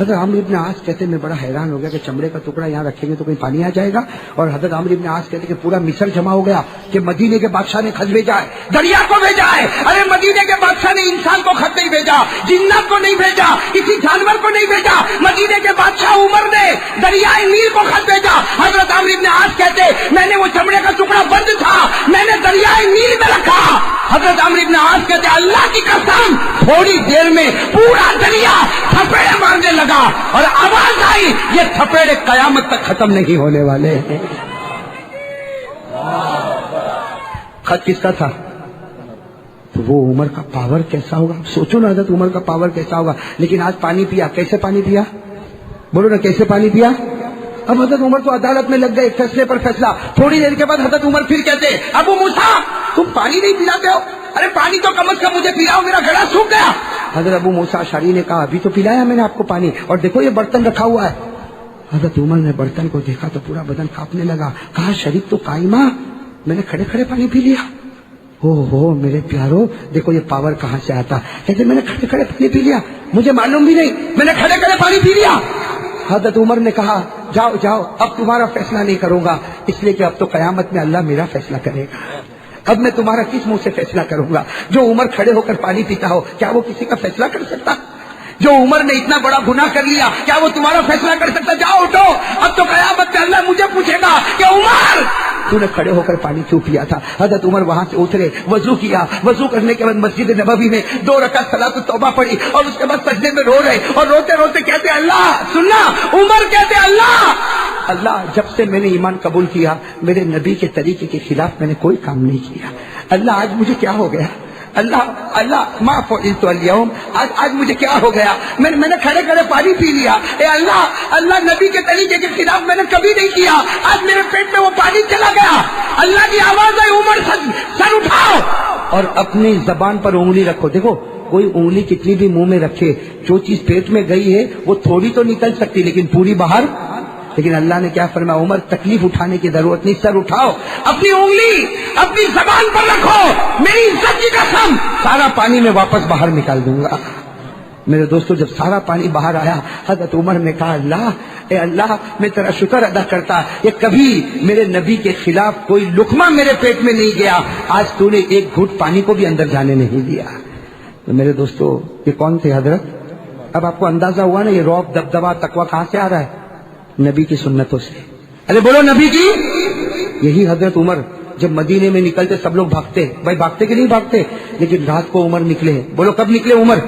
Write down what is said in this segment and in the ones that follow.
حضرت عمرو ابن عاص کہتے میں بڑا حیران ہو گیا کہ چمڑے کا ٹکڑا یہاں رکھیں گے تو کہیں پانی آ جائے گا. اور حضرت عمرو ابن عاص کہتے کہ پورا مصر جمع ہو گیا کہ مدینے کے بادشاہ نے خط بھیجا ہے, دریا کو بھیجا ہے. ارے مدینے کے بادشاہ نے انسان کو خط نہیں بھیجا, جنات کو نہیں بھیجا, کسی جانور کو نہیں بھیجا. مدینے کے بادشاہ عمر نے دریائے نیل کو خط بھیجا. حضرت عمرو ابن عاص کہتے میں نے وہ چمڑے کا ٹکڑا بند تھا, میں نے دریائے نیل میں رکھا. حضرت عمرو ابن عاص کہتے اللہ کی قسم تھوڑی دیر میں پورا دریا تھپیڑے مارنے لگا اور آواز آئی یہ تھپیڑے قیامت تک ختم نہیں ہونے والے ہیں. خط کس کا تھا؟ تو وہ عمر کا پاور کیسا ہوگا, سوچو نا حضرت عمر کا پاور کیسا ہوگا. لیکن آج پانی پیا, کیسے پانی پیا, بولو نا کیسے پانی پیا. اب حضرت عمر تو عدالت میں لگ گئے, فیصلے پر فیصلہ. تھوڑی دیر کے بعد حضرت عمر پھر کہتے ابو موسیٰ تم پانی نہیں پلاتے ہو, ارے پانی تو کم از کم مجھے پلاؤ, میرا گلا سوکھ گیا. حضرت ابو موسیٰ اشعری نے کہا ابھی تو پلایا میں نے آپ کو پانی, اور دیکھو یہ برتن رکھا ہوا ہے. حضرت عمر نے برتن کو دیکھا تو پورا بدن کانپنے لگا. کہا شریف تو قائمہ, میں نے کھڑے کھڑے پانی پی لیا. ہو میرے پیارو دیکھو یہ پاور کہاں سے آتا. کہتے میں نے کھڑے کھڑے پانی پی لیا, مجھے معلوم بھی نہیں, میں نے کھڑے کھڑے پانی پی لیا. حضرت عمر نے کہا جاؤ جاؤ اب تمہارا فیصلہ نہیں کروں گا, اس لیے کہ اب تو قیامت میں اللہ میرا فیصلہ کرے گا. اب میں تمہارا کس منہ سے فیصلہ کروں گا. جو عمر کھڑے ہو کر پانی پیتا ہو کیا وہ کسی کا فیصلہ کر سکتا؟ جو عمر نے اتنا بڑا گناہ کر لیا کیا وہ تمہارا فیصلہ کر سکتا؟ جاؤ اٹھو, اب تو قیامت میں اللہ مجھے پوچھے گا کہ عمر تو نے کھڑے ہو کر پانی کیوں پیا تھا. حضرت عمر وہاں سے اترے, وضو کیا, وضو کرنے کے بعد مسجد نبوی میں 2 رکعت صلاۃ التوبہ پڑھی اور اس کے بعد سجدے میں رو رہے اور روتے روتے کہتے اللہ سننا. عمر کہتے اللہ جب سے میں نے ایمان قبول کیا میرے نبی کے طریقے کے خلاف میں نے کوئی کام نہیں کیا. اللہ آج مجھے کیا ہو گیا, اللہ ما فعلت اليوم, آج مجھے کیا ہو گیا, میں نے کھڑے کھڑے پانی پی لیا. اے اللہ نبی کے طریقے کے خلاف میں نے کبھی نہیں کیا, آج میرے پیٹ میں وہ پانی چلا گیا. اللہ کی آواز ہے عمر سر اٹھاؤ اور اپنی زبان پر انگلی رکھو. دیکھو کوئی انگلی کتنی بھی منہ میں رکھے, جو چیز پیٹ میں گئی ہے وہ تھوڑی تو نکل سکتی لیکن پوری باہر. لیکن اللہ نے کیا فرمایا, عمر تکلیف اٹھانے کی ضرورت نہیں, سر اٹھاؤ, اپنی انگلی اپنی زبان پر رکھو, میری عزت کی قسم سارا پانی میں واپس باہر نکال دوں گا. میرے دوستو جب سارا پانی باہر آیا حضرت عمر نے کہا اے اللہ میں تیرا شکر ادا کرتا یہ کبھی میرے نبی کے خلاف کوئی لقمہ میرے پیٹ میں نہیں گیا, آج تو نے ایک گھٹ پانی کو بھی اندر جانے نہیں دیا. تو میرے دوستو یہ کون تھے حضرت؟ اب آپ کو اندازہ ہوا نا یہ رعب دبدبا تقویٰ کہاں سے آ رہا ہے؟ نبی کی سنتوں سے. ارے بولو نبی کی. یہی حضرت عمر جب مدینے میں نکلتے سب لوگ بھاگتے, بھائی بھاگتے کہ نہیں بھاگتے, لیکن رات کو عمر نکلے. بولو کب نکلے عمر؟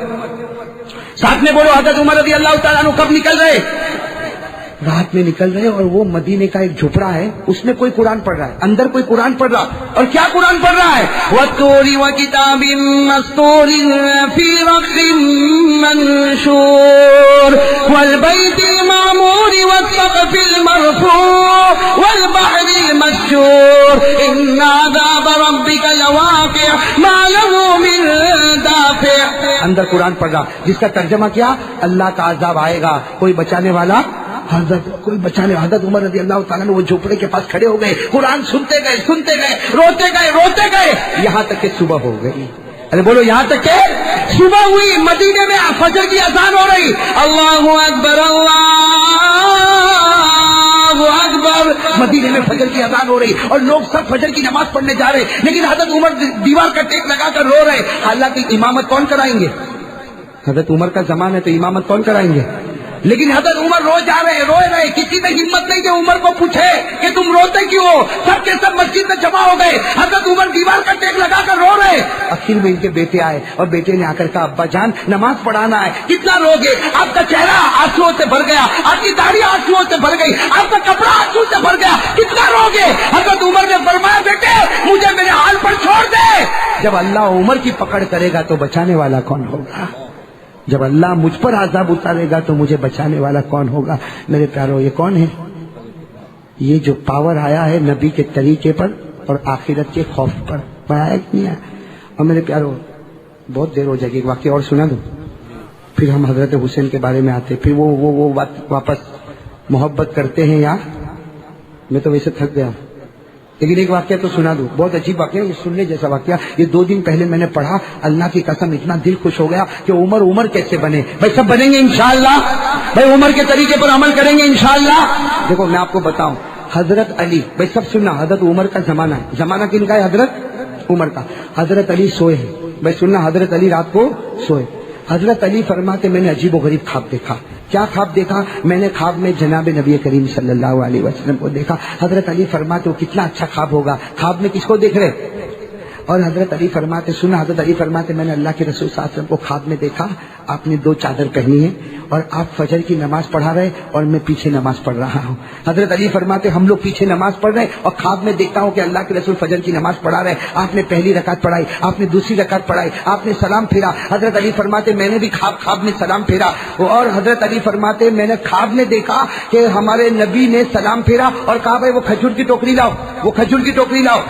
ساتھ میں بولو حضرت عمر رضی اللہ تعالیٰ عنہ کب نکل رہے؟ رات میں نکل رہے. اور وہ مدینے کا ایک جھوپڑا ہے اس میں کوئی قرآن پڑھ رہا ہے, اندر کوئی قرآن پڑھ رہا. اور کیا قرآن پڑھ رہا ہے؟ وَالطُّورِ وَكِتَابٍ مَّسْطُورٍ فِي رَقٍّ مَّنشُورٍ وَالْبَيْتِ الْمَعْمُورِ وَالسَّقْفِ الْمَرْفُوعِ وَالْبَحْرِ الْمَسْجُورِ إِنَّ عَذَابَ رَبِّكَ لَوَاقِعٌ مَّا لَهُ مِن دَافِعٍ. اندر قرآن پڑھ رہا جس کا ترجمہ کیا, اللہ کا عذاب آئے گا, کوئی بچانے والا کوئی بچانے. حضرت عمر رضی اللہ تعالیٰ نے وہ جھوپڑے کے پاس کھڑے ہو گئے, قرآن سنتے گئے, روتے گئے یہاں تک کہ صبح ہو گئی. ارے بولو یہاں تک کہ صبح ہوئی. مدینے میں فجر کی اذان ہو رہی, اللہ اکبر اللہ اکبر. مدینے میں فجر کی اذان ہو رہی اور لوگ سب فجر کی نماز پڑھنے جا رہے, لیکن حضرت عمر دیوار کا ٹیک لگا کر رو رہے. حالانکہ امامت کون کرائیں گے؟ حضرت عمر کا زمان ہے تو امامت کون کرائیں گے؟ لیکن حضرت عمر روئے رہے. کسی میں ہمت نہیں کہ عمر کو پوچھے کہ تم روتے کیوں ہو. سب کے سب مسجد میں جمع ہو گئے, حضرت عمر دیوار کا ٹیک لگا کر رو رہے. آخر میں ان کے بیٹے آئے اور بیٹے نے آ کر کہا ابا جان نماز پڑھانا ہے, کتنا رو گے؟ آپ کا چہرہ آنسوؤں سے بھر گیا, آپ کی داڑھی آنسوؤں سے بھر گئی, آپ کا کپڑا آنسو سے بھر گیا, کتنا رو گے؟ حضرت عمر نے فرمایا بیٹے مجھے میرے حال پر چھوڑ دے. جب اللہ عمر کی پکڑ کرے گا تو بچانے والا کون ہوگا؟ جب اللہ مجھ پر عذاب اتارے گا تو مجھے بچانے والا کون ہوگا؟ میرے پیارو یہ کون ہے؟ یہ جو پاور آیا ہے نبی کے طریقے پر اور آخرت کے خوف پر, آیا کہ نہیں آیا؟ اور میرے پیارو بہت دیر ہو جائے گی, ایک واقعہ اور سنا دو پھر ہم حضرت حسین کے بارے میں آتے. پھر وہ واپس محبت کرتے ہیں. یا میں تو ویسے تھک گیا, لیکن ایک واقعہ تو سنا دوں، بہت عجیب واقعہ، یہ سننے جیسا واقعہ. یہ 2 دن پہلے میں نے پڑھا، اللہ کی قسم اتنا دل خوش ہو گیا کہ عمر کیسے بنے. بھائی سب بنیں گے انشاءاللہ، بھائی عمر کے طریقے پر عمل کریں گے انشاءاللہ. دیکھو میں آپ کو بتاؤں، حضرت علی، بھائی سب سننا، حضرت عمر کا زمانہ ہے. زمانہ کن کا ہے؟ حضرت عمر کا. حضرت علی سوئے ہیں، بھائی سننا، حضرت علی رات کو سوئے. حضرت علی فرماتے میں نے عجیب و غریب خواب دیکھا. کیا خواب دیکھا؟ میں نے خواب میں جناب نبی کریم صلی اللہ علیہ وسلم کو دیکھا. حضرت علی فرماتے وہ کتنا اچھا خواب ہوگا. خواب میں کس کو دیکھ رہے؟ اور حضرت علی فرماتے، سنا، حضرت علی فرماتے میں نے اللہ کے رسول صلی اللہ علیہ وسلم کو خواب میں دیکھا، آپ نے 2 چادر پہنی ہے اور آپ فجر کی نماز پڑھا رہے اور میں پیچھے نماز پڑھ رہا ہوں. حضرت علی فرماتے ہم لوگ پیچھے نماز پڑھ رہے اور خواب میں دیکھتا ہوں کہ اللہ کے رسول فجر کی نماز پڑھا رہے. آپ نے پہلی رکعت پڑھائی، آپ نے دوسری رکعت پڑھائی، آپ نے سلام پھیرا. حضرت علی فرماتے میں نے بھی خواب میں سلام پھیرا. اور حضرت علی فرماتے میں نے خواب میں دیکھا کہ ہمارے نبی نے سلام پھیرا اور کہا بھائی وہ کھجور کی ٹوکری لاؤ، وہ کھجور کی ٹوکری لاؤ.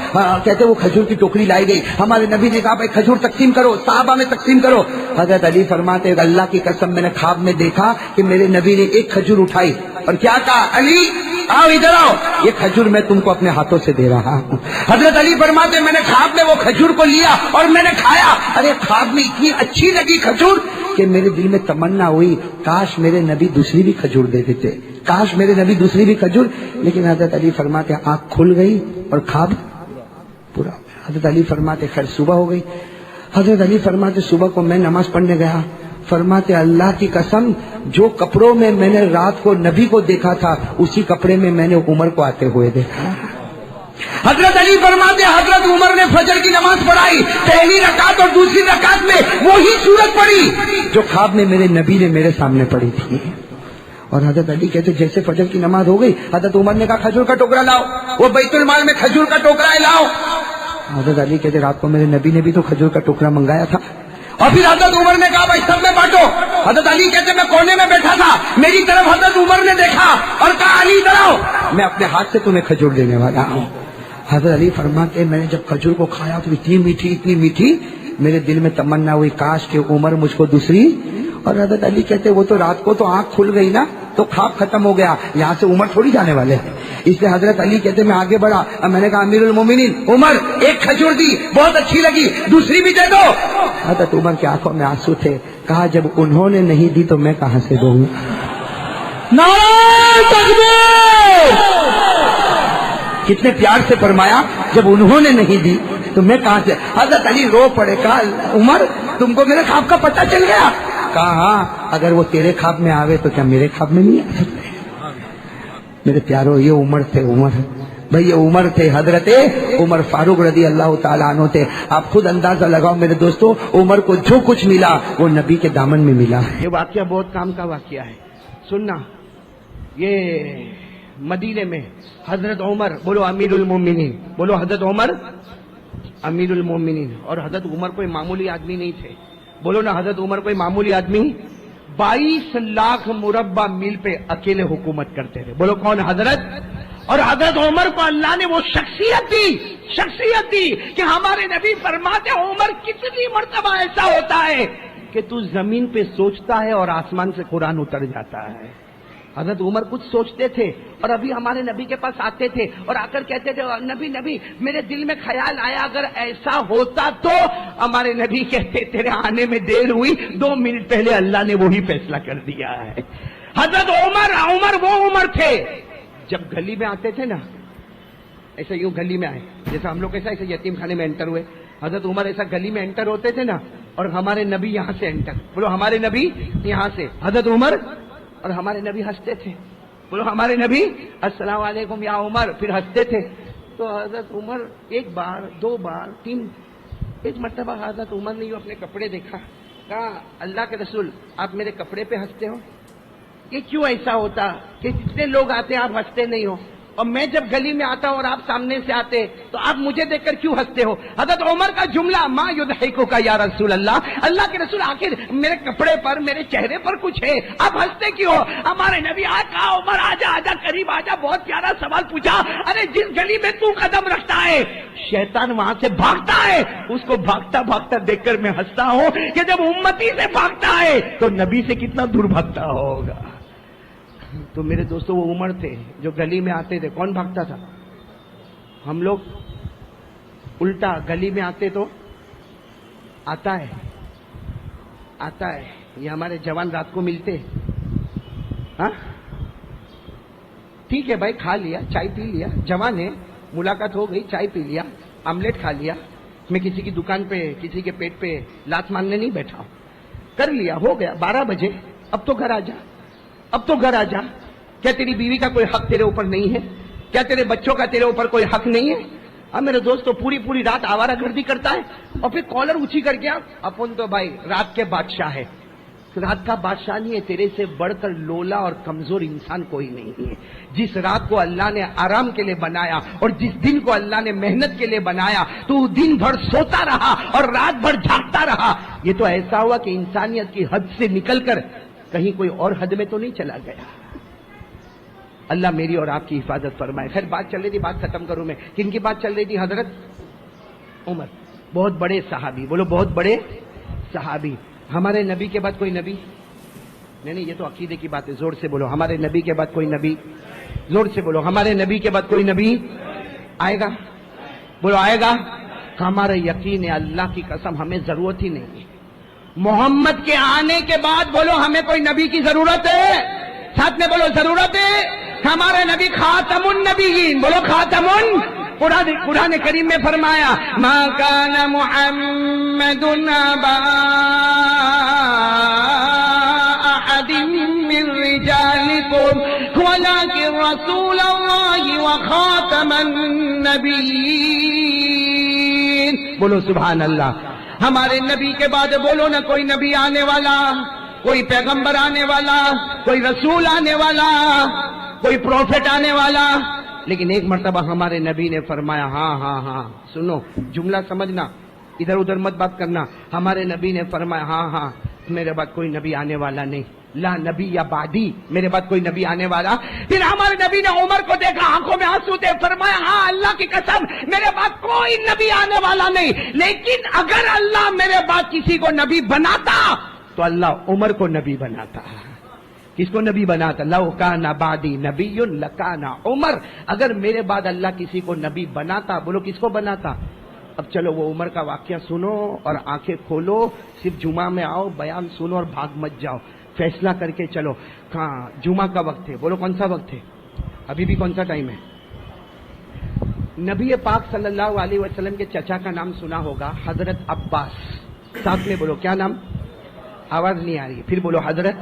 کہتے وہ کھجور کی ٹوکری لائی گئی. ہمارے نبی نے کہا بھائی کھجور تقسیم کرو، صحابہ میں تقسیم کرو. حضرت علی فرماتے اللہ کی قسم میں نے خواب میں دیکھا کہ میرے نبی نے ایک کھجور اٹھائی اور کیا کہا، علی آؤ ادھر آؤ، یہ کھجور میں تم کو اپنے ہاتھوں سے دے رہا ہوں. حضرت علی فرماتے میں نے خواب میں وہ کھجور کو لیا اور میں نے کھایا. ارے خواب میں اتنی اچھی لگی کھجور کہ میرے دل میں تمنا ہوئی کاش میرے نبی دوسری بھی کھجور دے دیتے، کاش میرے نبی دوسری بھی کھجور. لیکن حضرت علی فرماتے آنکھ کھل گئی اور خواب پورا. حضرت علی فرماتے خیر صبح ہو گئی. حضرت علی فرماتے صبح کو میں نماز پڑھنے گیا. فرماتے اللہ کی قسم جو کپڑوں میں میں نے رات کو نبی کو دیکھا تھا اسی کپڑے میں میں نے عمر کو آتے ہوئے دیکھا. حضرت علی فرماتے حضرت عمر نے فجر کی نماز پڑھائی، پہلی رکعت اور دوسری رکعت میں وہی سورت پڑھی جو خواب میں میرے نبی نے میرے سامنے پڑھی تھی. اور حضرت علی کہتے جیسے فجر کی نماز ہو گئی حضرت عمر نے کہا کھجور کا ٹوکرا لاؤ، وہ بیت المال میں کھجور کا ٹوکرا ہے لاؤ. حضرت علی کہتے رات کو میرے نبی نے بھی تو کھجور کا ٹکڑا منگایا تھا. اور پھر حضرت عمر نے کہا بھائی سب میں بانٹو. حضرت علی کہتے میں کونے میں بیٹھا تھا، میری طرف حضرت عمر نے دیکھا اور کہا علی ادھر آؤ، میں اپنے ہاتھ سے تمہیں کھجور دینے والا ہوں. حضرت علی فرماتے میں نے جب کھجور کو کھایا تو اتنی میٹھی میرے دل میں تمنا ہوئی کاش کہ عمر مجھ کو دوسری. اور حضرت علی کہتے وہ تو رات کو تو آنکھ کھل گئی نا تو خواب ختم ہو گیا، یہاں سے عمر تھوڑی جانے والے ہیں. اس لیے حضرت علی کہتے میں آگے بڑھا، میں نے کہا امیر المومنین عمر ایک کھجور دی بہت اچھی لگی، دوسری بھی دے دو. حضرت عمر کی آنکھوں میں آنسو تھے. کہا جب انہوں نے نہیں دی تو میں کہاں سے دوں؟ نعرہ تکبیر! کتنے پیار سے فرمایا جب انہوں نے نہیں دی تو میں کہاں سے. حضرت علی رو پڑے. کہا عمر تم کو میرے خواب کا پتہ چل گیا؟ کہا ہاں، اگر وہ تیرے خواب میں آوے تو کیا میرے خواب میں نہیں آ سکتے؟ میرے پیارو یہ عمر تھے، عمر بھئی یہ عمر تھے، حضرت عمر فاروق رضی اللہ تعالیٰ عنہ تھے. آپ خود اندازہ لگاؤ میرے دوستو، عمر کو جو کچھ ملا وہ نبی کے دامن میں ملا. یہ واقعہ بہت کام کا واقعہ ہے. سننا، یہ مدینے میں حضرت عمر، بولو امیر المومنین، بولو حضرت عمر امیر المومنین. اور حضرت عمر کوئی معمولی آدمی نہیں تھے. بولو نا حضرت عمر کوئی معمولی آدمی. 22 لاکھ مربع میل پہ اکیلے حکومت کرتے تھے. بولو کون؟ حضرت. اور حضرت عمر کو اللہ نے وہ شخصیت دی کہ ہمارے نبی فرماتے عمر کتنی مرتبہ ایسا ہوتا ہے کہ تو زمین پہ سوچتا ہے اور آسمان سے قرآن اتر جاتا ہے. حضرت عمر کچھ سوچتے تھے اور ابھی ہمارے نبی کے پاس آتے تھے اور آ کر کہتے تھے نبی میرے دل میں خیال آیا اگر ایسا ہوتا تو. ہمارے نبی کہتے تیرے آنے میں دیر ہوئی، 2 منٹ پہلے اللہ نے وہی فیصلہ کر دیا ہے. حضرت عمر وہ عمر تھے جب گلی میں آتے تھے نا، ایسا یوں گلی میں آئے جیسا ہم لوگ ایسے یتیم خانے میں انٹر ہوئے. حضرت عمر ایسا گلی میں انٹر ہوتے تھے نا اور ہمارے نبی یہاں سے انٹر. بولو ہمارے نبی یہاں سے، حضرت عمر اور ہمارے نبی ہنستے تھے. بولو ہمارے نبی السلام علیکم یا عمر، پھر ہنستے تھے. تو حضرت عمر 1 بار 2 بار 3، ایک مرتبہ حضرت عمر نے اپنے کپڑے دیکھا. کہا اللہ کے رسول آپ میرے کپڑے پہ ہنستے ہو، یہ کیوں ایسا ہوتا کہ جتنے لوگ آتے ہیں آپ ہنستے نہیں ہو، اور میں جب گلی میں آتا ہوں اور آپ سامنے سے آتے تو آپ مجھے دیکھ کر کیوں ہنستے ہو؟ حضرت عمر کا جملہ ما یضحکک یا رسول اللہ، اللہ کے رسول آخر میرے کپڑے پر میرے چہرے پر کچھ ہے، آپ ہنستے کیوں ہو؟ ہمارے نبی کہا عمر آجا آجا قریب آجا، بہت پیارا سوال پوچھا. ارے جس گلی میں تو قدم رکھتا ہے شیطان وہاں سے بھاگتا ہے، اس کو بھاگتا بھاگتا دیکھ کر میں ہنستا ہوں کہ جب امتی سے بھاگتا ہے تو نبی سے کتنا دور بھاگتا ہوگا. تو میرے دوستو وہ عمر تھے جو گلی میں آتے تھے. کون بھاگتا تھا؟ ہم لوگ الٹا گلی میں آتے تو آتا ہے یہ ہمارے جوان رات کو ملتے، ہاں ٹھیک ہے بھائی، کھا لیا، چائے پی لیا، جوان ہے، ملاقات ہو گئی، چائے پی لیا، آملیٹ کھا لیا، میں کسی کی دکان پہ کسی کے پیٹ پہ لات مارنے نہیں بیٹھا ہوں، کر لیا، ہو گیا 12 بجے، اب تو گھر آ جا، کیا تیری بیوی کا کوئی حق تیرے اوپر نہیں ہے؟ کیا تیرے بچوں کا تیرے اوپر کوئی حق نہیں ہے؟ اب میرے دوست تو پوری رات آوارہ گردی کرتا ہے اور پھر کالر اونچی کر کے اپن تو بھائی رات کے بادشاہ ہے، رات کا بادشاہ نہیں ہے، تیرے سے بڑھ کر لولا اور کمزور انسان کوئی نہیں ہے۔ جس رات کو اللہ نے آرام کے لیے بنایا اور جس دن کو اللہ نے محنت کے لیے بنایا تو دن بھر سوتا رہا اور رات بھر جاگتا رہا، یہ تو ایسا ہوا کہ انسانیت کی حد سے نکل کر کہیں کوئی اور حد میں تو نہیں چلا گیا۔ اللہ میری اور آپ کی حفاظت فرمائے۔ خیر بات چل رہی تھی، بات ختم کروں میں، کن کی بات چل رہی تھی؟ حضرت عمر، بہت بڑے صحابی، بولو بہت بڑے صحابی۔ ہمارے نبی کے بعد کوئی نبی نہیں، یہ تو عقیدے کی بات ہے، زور سے بولو ہمارے نبی کے بعد کوئی نبی، زور سے بولو ہمارے نبی کے بعد کوئی نبی آئے گا، بولو آئے گا۔ ہمارا یقین ہے، اللہ کی قسم ہمیں ضرورت ہی نہیں ہے محمد کے آنے کے بعد، بولو ہمیں کوئی نبی کی ضرورت ہے، ساتھ میں بولو ضرورت ہے۔ ہمارے نبی خاتم النبیین، بولو خاتم قرآن کریم میں فرمایا ما کان محمد ابا احد من رجالکم ولکن رسول اللہ وخاتم النبیین، بولو سبحان اللہ۔ ہمارے نبی کے بعد بولو نا کوئی نبی آنے والا، کوئی پیغمبر آنے والا، کوئی رسول آنے والا، کوئی پروفٹ آنے والا، لیکن ایک مرتبہ ہمارے نبی نے فرمایا، ہاں سنو، جملہ سمجھنا، ادھر ادھر مت بات کرنا۔ ہمارے نبی نے فرمایا ہاں میرے بعد کوئی نبی آنے والا نہیں، لا نبی یا بعدی، میرے بعد کوئی نبی آنے والا۔ پھر ہمارے نبی نے عمر کو دیکھا، آنکھوں میں آنسو تھے، فرمایا ہاں اللہ کی قسم میرے بعد کوئی نبی آنے والا نہیں، لیکن اگر اللہ میرے بعد کسی کو نبی بناتا تو اللہ عمر کو نبی بناتا۔ کس کو نبی بناتا؟ لو کان بعدی نبی لکان عمر، اگر میرے بعد اللہ کسی کو نبی بناتا، بولو کس کو بناتا؟ اب چلو وہ عمر کا واقعہ سنو اور آنکھیں کھولو، صرف جمعہ میں آؤ، بیان سنو اور بھاگ مت جاؤ، فیصلہ کر کے چلو۔ کہاں جمعہ کا وقت ہے، بولو کون سا وقت ہے؟ ابھی بھی کون سا ٹائم ہے؟ نبی پاک صلی اللہ علیہ وسلم کے چچا کا نام سنا ہوگا، حضرت عباس، ساتھ میں بولو کیا نام؟ آواز نہیں آ رہی ہے، پھر بولو حضرت۔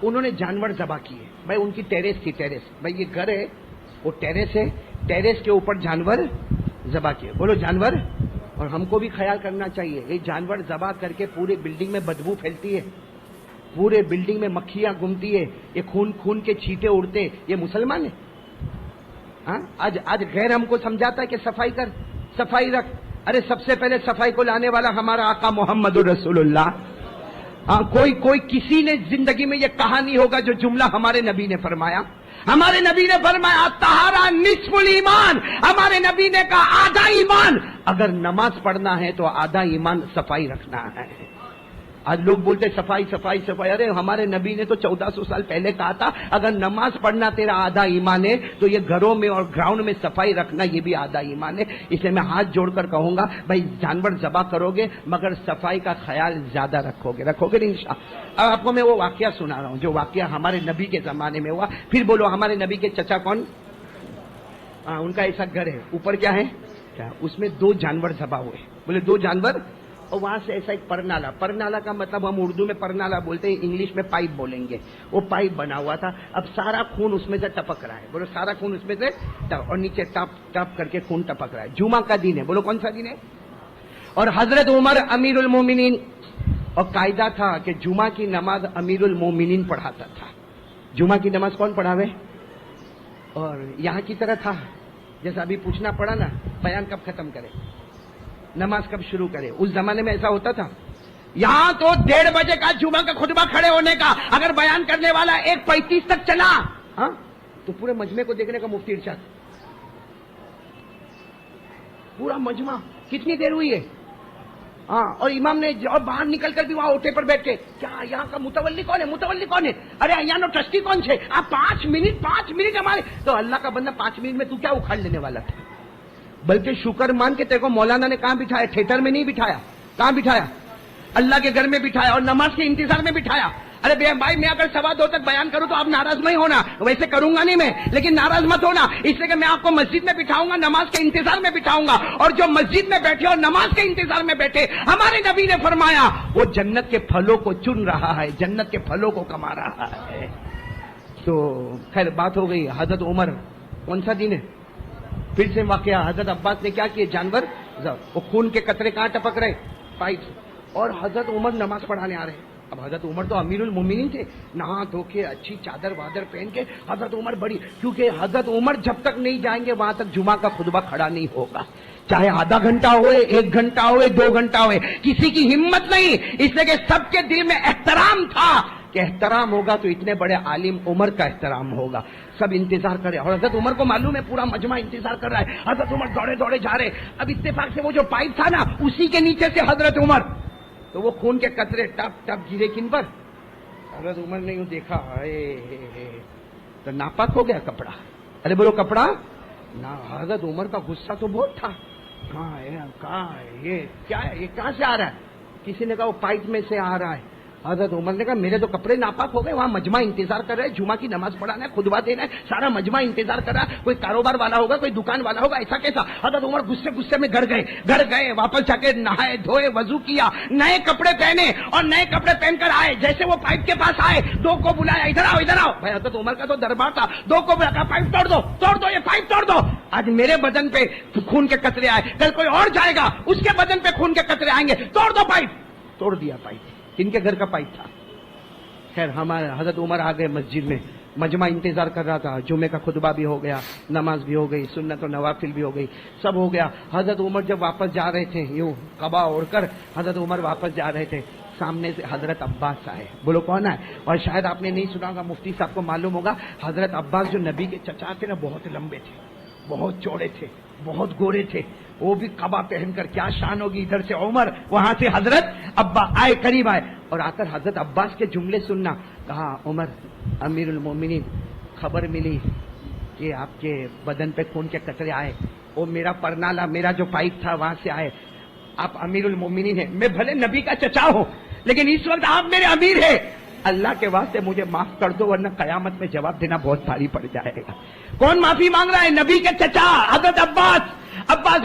انہوں نے جانور ذبح کیے، بھائی ان کی ٹیریس تھی، ٹیریس، بھائی یہ گھر ہے وہ ٹیریس ہے، ٹیریس کے اوپر جانور ذبح کیے، بولو جانور۔ اور ہم کو بھی خیال کرنا چاہیے، یہ جانور ذبح کر کے پورے بلڈنگ میں بدبو پھیلتی ہے، پورے بلڈنگ میں مکھیاں گھومتی ہے، یہ خون کے چھینٹے اڑتے، یہ مسلمان ہے؟ آج غیر ہم کو سمجھاتا ہے کہ صفائی کر، صفائی رکھ، ارے سب سے پہلے صفائی کو لانے والا ہمارا آقا محمد رسول اللہ۔ کوئی کسی نے زندگی میں یہ کہا نہیں ہوگا جو جملہ ہمارے نبی نے فرمایا۔ ہمارے نبی نے فرمایا طہارہ نصف الایمان، ہمارے نبی نے کہا آدھا ایمان، اگر نماز پڑھنا ہے تو آدھا ایمان صفائی رکھنا ہے۔ آج لوگ بولتے صفائی صفائی صفائی، ارے ہمارے نبی نے تو 1400 سال پہلے کہا تھا اگر نماز پڑھنا تیرا آدھا ایمان ہے تو یہ گھروں میں اور گراؤنڈ میں صفائی رکھنا یہ بھی آدھا ایمان ہے۔ اس لیے میں ہاتھ جوڑ کر کہوں گا بھائی جانور ذبح کرو گے مگر صفائی کا خیال زیادہ رکھو گے انشاءاللہ۔ اب آپ کو میں وہ واقعہ سنا رہا ہوں جو واقعہ ہمارے نبی کے زمانے میں ہوا۔ پھر بولو ہمارے نبی کے چچا کون؟ ان کا ایسا گھر ہے، اوپر کیا ہے؟ اس میں 2 جانور ذبح ہوئے، بولے 2 جانور، اور وہاں سے ایسا ایک پرنالا کا مطلب ہم اردو میں پرنالا بولتے ہیں، انگلش میں پائپ بولیں گے، وہ پائپ بنا ہوا تھا، اب سارا خون اس میں سے ٹپک رہا ہے، بولو سارا خون اس میں سے، اور نیچے ٹپ ٹپ کر کے خون ٹپک رہا ہے۔ جمعہ کا دن ہے، بولو کون سا دن ہے؟ اور حضرت عمر امیر المومنین، اور قاعدہ تھا کہ جمعہ کی نماز امیر المومنین پڑھاتا تھا۔ جمعہ کی نماز کون پڑھاوے؟ اور یہاں کی طرح تھا جیسا ابھی پوچھنا پڑا نا بیان کب ختم کرے، نماز کب شروع کرے، اس زمانے میں ایسا ہوتا تھا۔ یہاں تو 1:30 بجے کا جمعہ کا خطبہ کھڑے ہونے کا، اگر بیان کرنے والا 1:35 تک چلا تو پورے مجمع کو دیکھنے کا مفتی ارشاد، پورا مجمع کتنی دیر ہوئی ہے؟ اور امام نے اور باہر نکل کر بھی وہاں اوٹے پر بیٹھ کے کیا یہاں کا متولی کون ہے، متولی کون ہے، ارے یہاں ٹرسٹی کون ہے، آپ 5 منٹ ہمارے، تو اللہ کا بندہ 5 منٹ میں تو کیا اکھاڑ لینے والا تھا؟ بلکہ شکر مان کے تیرے کو مولانا نے کہاں بٹھایا؟ تھیٹر میں نہیں بٹھایا. کہاں بٹھایا؟ اللہ کے گھر میں بٹھایا اور نماز کے انتظار میں بٹھایا. ارے بھائی میں اگر 2:15 تک بیان کروں تو آپ ناراض نہیں ہونا، ویسے کروں گا نہیں میں، لیکن ناراض مت ہونا، اس لیے کہ میں آپ کو مسجد میں بٹھاؤں گا، نماز کے انتظار میں بٹھاؤں گا. اور جو مسجد میں بیٹھے اور نماز کے انتظار میں بیٹھے، ہمارے نبی نے فرمایا وہ جنت کے پھلوں کو چن رہا ہے، جنت کے پھلوں کو کما رہا ہے. تو خیر بات ہو گئی. حضرت عمر کون سا دن ہے؟ پھر سے واقعہ. حضرت عباس نے کیا کیے؟ جانور وہ خون کے قطرے کہاں ٹپک رہے؟ پائپ سے. اور حضرت عمر نماز پڑھانے آ رہے ہیں. اب حضرت عمر تو امیر المومنین تھے، نہا دھو کے اچھی چادر وادر پہن کے حضرت عمر بڑی، کیونکہ حضرت عمر جب تک نہیں جائیں گے وہاں تک جمعہ کا خطبہ کھڑا نہیں ہوگا، چاہے آدھا گھنٹہ ہوئے، 1 گھنٹہ ہوئے، 2 گھنٹہ ہوئے، کسی کی ہمت نہیں. اس لیے کہ سب کے دل میں احترام تھا کہ احترام ہوگا تو اتنے بڑے عالم عمر کا احترام ہوگا. سب انتظار کرے اور حضرت عمر کو معلوم ہے پورا مجمع انتظار کر رہا ہے. حضرت عمر دوڑے دوڑے جا رہے. اب اتفاق سے وہ جو پائپ تھا نا اسی کے نیچے سے حضرت عمر، تو وہ خون کے قطرے ٹپ ٹپ گرے کن پر؟ حضرت عمر نے یوں دیکھا، تو ناپاک ہو گیا کپڑا. ارے بولو کپڑا نا. حضرت عمر کا غصہ تو بہت تھا. کہاں ہے یہ کیا ہے؟ یہ کہاں سے آ رہا ہے؟ کسی نے کہا وہ پائپ میں سے آ رہا ہے. حضرت عمر نے کہا میرے تو کپڑے ناپاک ہو گئے، وہاں مجمع انتظار کر رہے ہیں، جمعہ کی نماز پڑھانا ہے، خطبہ دینا ہے، سارا مجمع انتظار کر رہا ہے، کوئی کاروبار والا ہوگا، کوئی دکان والا ہوگا، ایسا کیسا؟ حضرت عمر غصے میں گھر گئے، واپس جا کے نہائے دھوئے، وضو کیا، نئے کپڑے پہنے اور نئے کپڑے پہن کر آئے. جیسے وہ پائپ کے پاس آئے، 2 کو بلایا، ادھر آؤ ادھر آؤ. بھائی حضرت عمر کا تو دربار تھا. 2 کو بلایا، پائپ توڑ دو یہ پائپ توڑ دو. آج میرے بدن پہ خون کے قطرے آئے، کل کوئی اور جائے گا اس کے بدن پہ خون کے قطرے آئیں گے، توڑ دو پائپ. توڑ دیا پائپ. کن کے گھر کا پائپ تھا؟ خیر ہمارے حضرت عمر آ گئے مسجد میں، مجمع انتظار کر رہا تھا، جمعے کا خطبہ بھی ہو گیا، نماز بھی ہو گئی، سنت و نوافل بھی ہو گئی، سب ہو گیا. حضرت عمر جب واپس جا رہے تھے یوں قبا اوڑھ کر حضرت عمر واپس جا رہے تھے، سامنے سے حضرت عباس آئے. بولو کون آئے؟ اور شاید آپ نے نہیں سنا ہوگا، مفتی صاحب کو معلوم ہوگا، حضرت عباس جو نبی کے چچا تھے نا بہت لمبے تھے، بہت چوڑے تھے، بہت گورے تھے. وہ بھی قبا پہن کر کیا شان ہوگی. ادھر سے عمر، وہاں سے حضرت عباس آئے، قریب آئے اور آ کر حضرت عباس کے جملے سننا. کہا عمر امیر المومنین خبر ملی کہ آپ کے بدن پہ خون کے قطرے آئے، وہ میرا پرنالا، میرا جو پائپ تھا وہاں سے آئے. آپ امیر المومنین ہیں، میں بھلے نبی کا چچا ہوں لیکن اس وقت آپ میرے امیر ہیں. اللہ کے واسطے مجھے معاف کر دو ورنہ قیامت میں جواب دینا بہت بھاری پڑ جائے گا. کون معافی مانگ رہا ہے؟ نبی کے چچا حضرت عباس.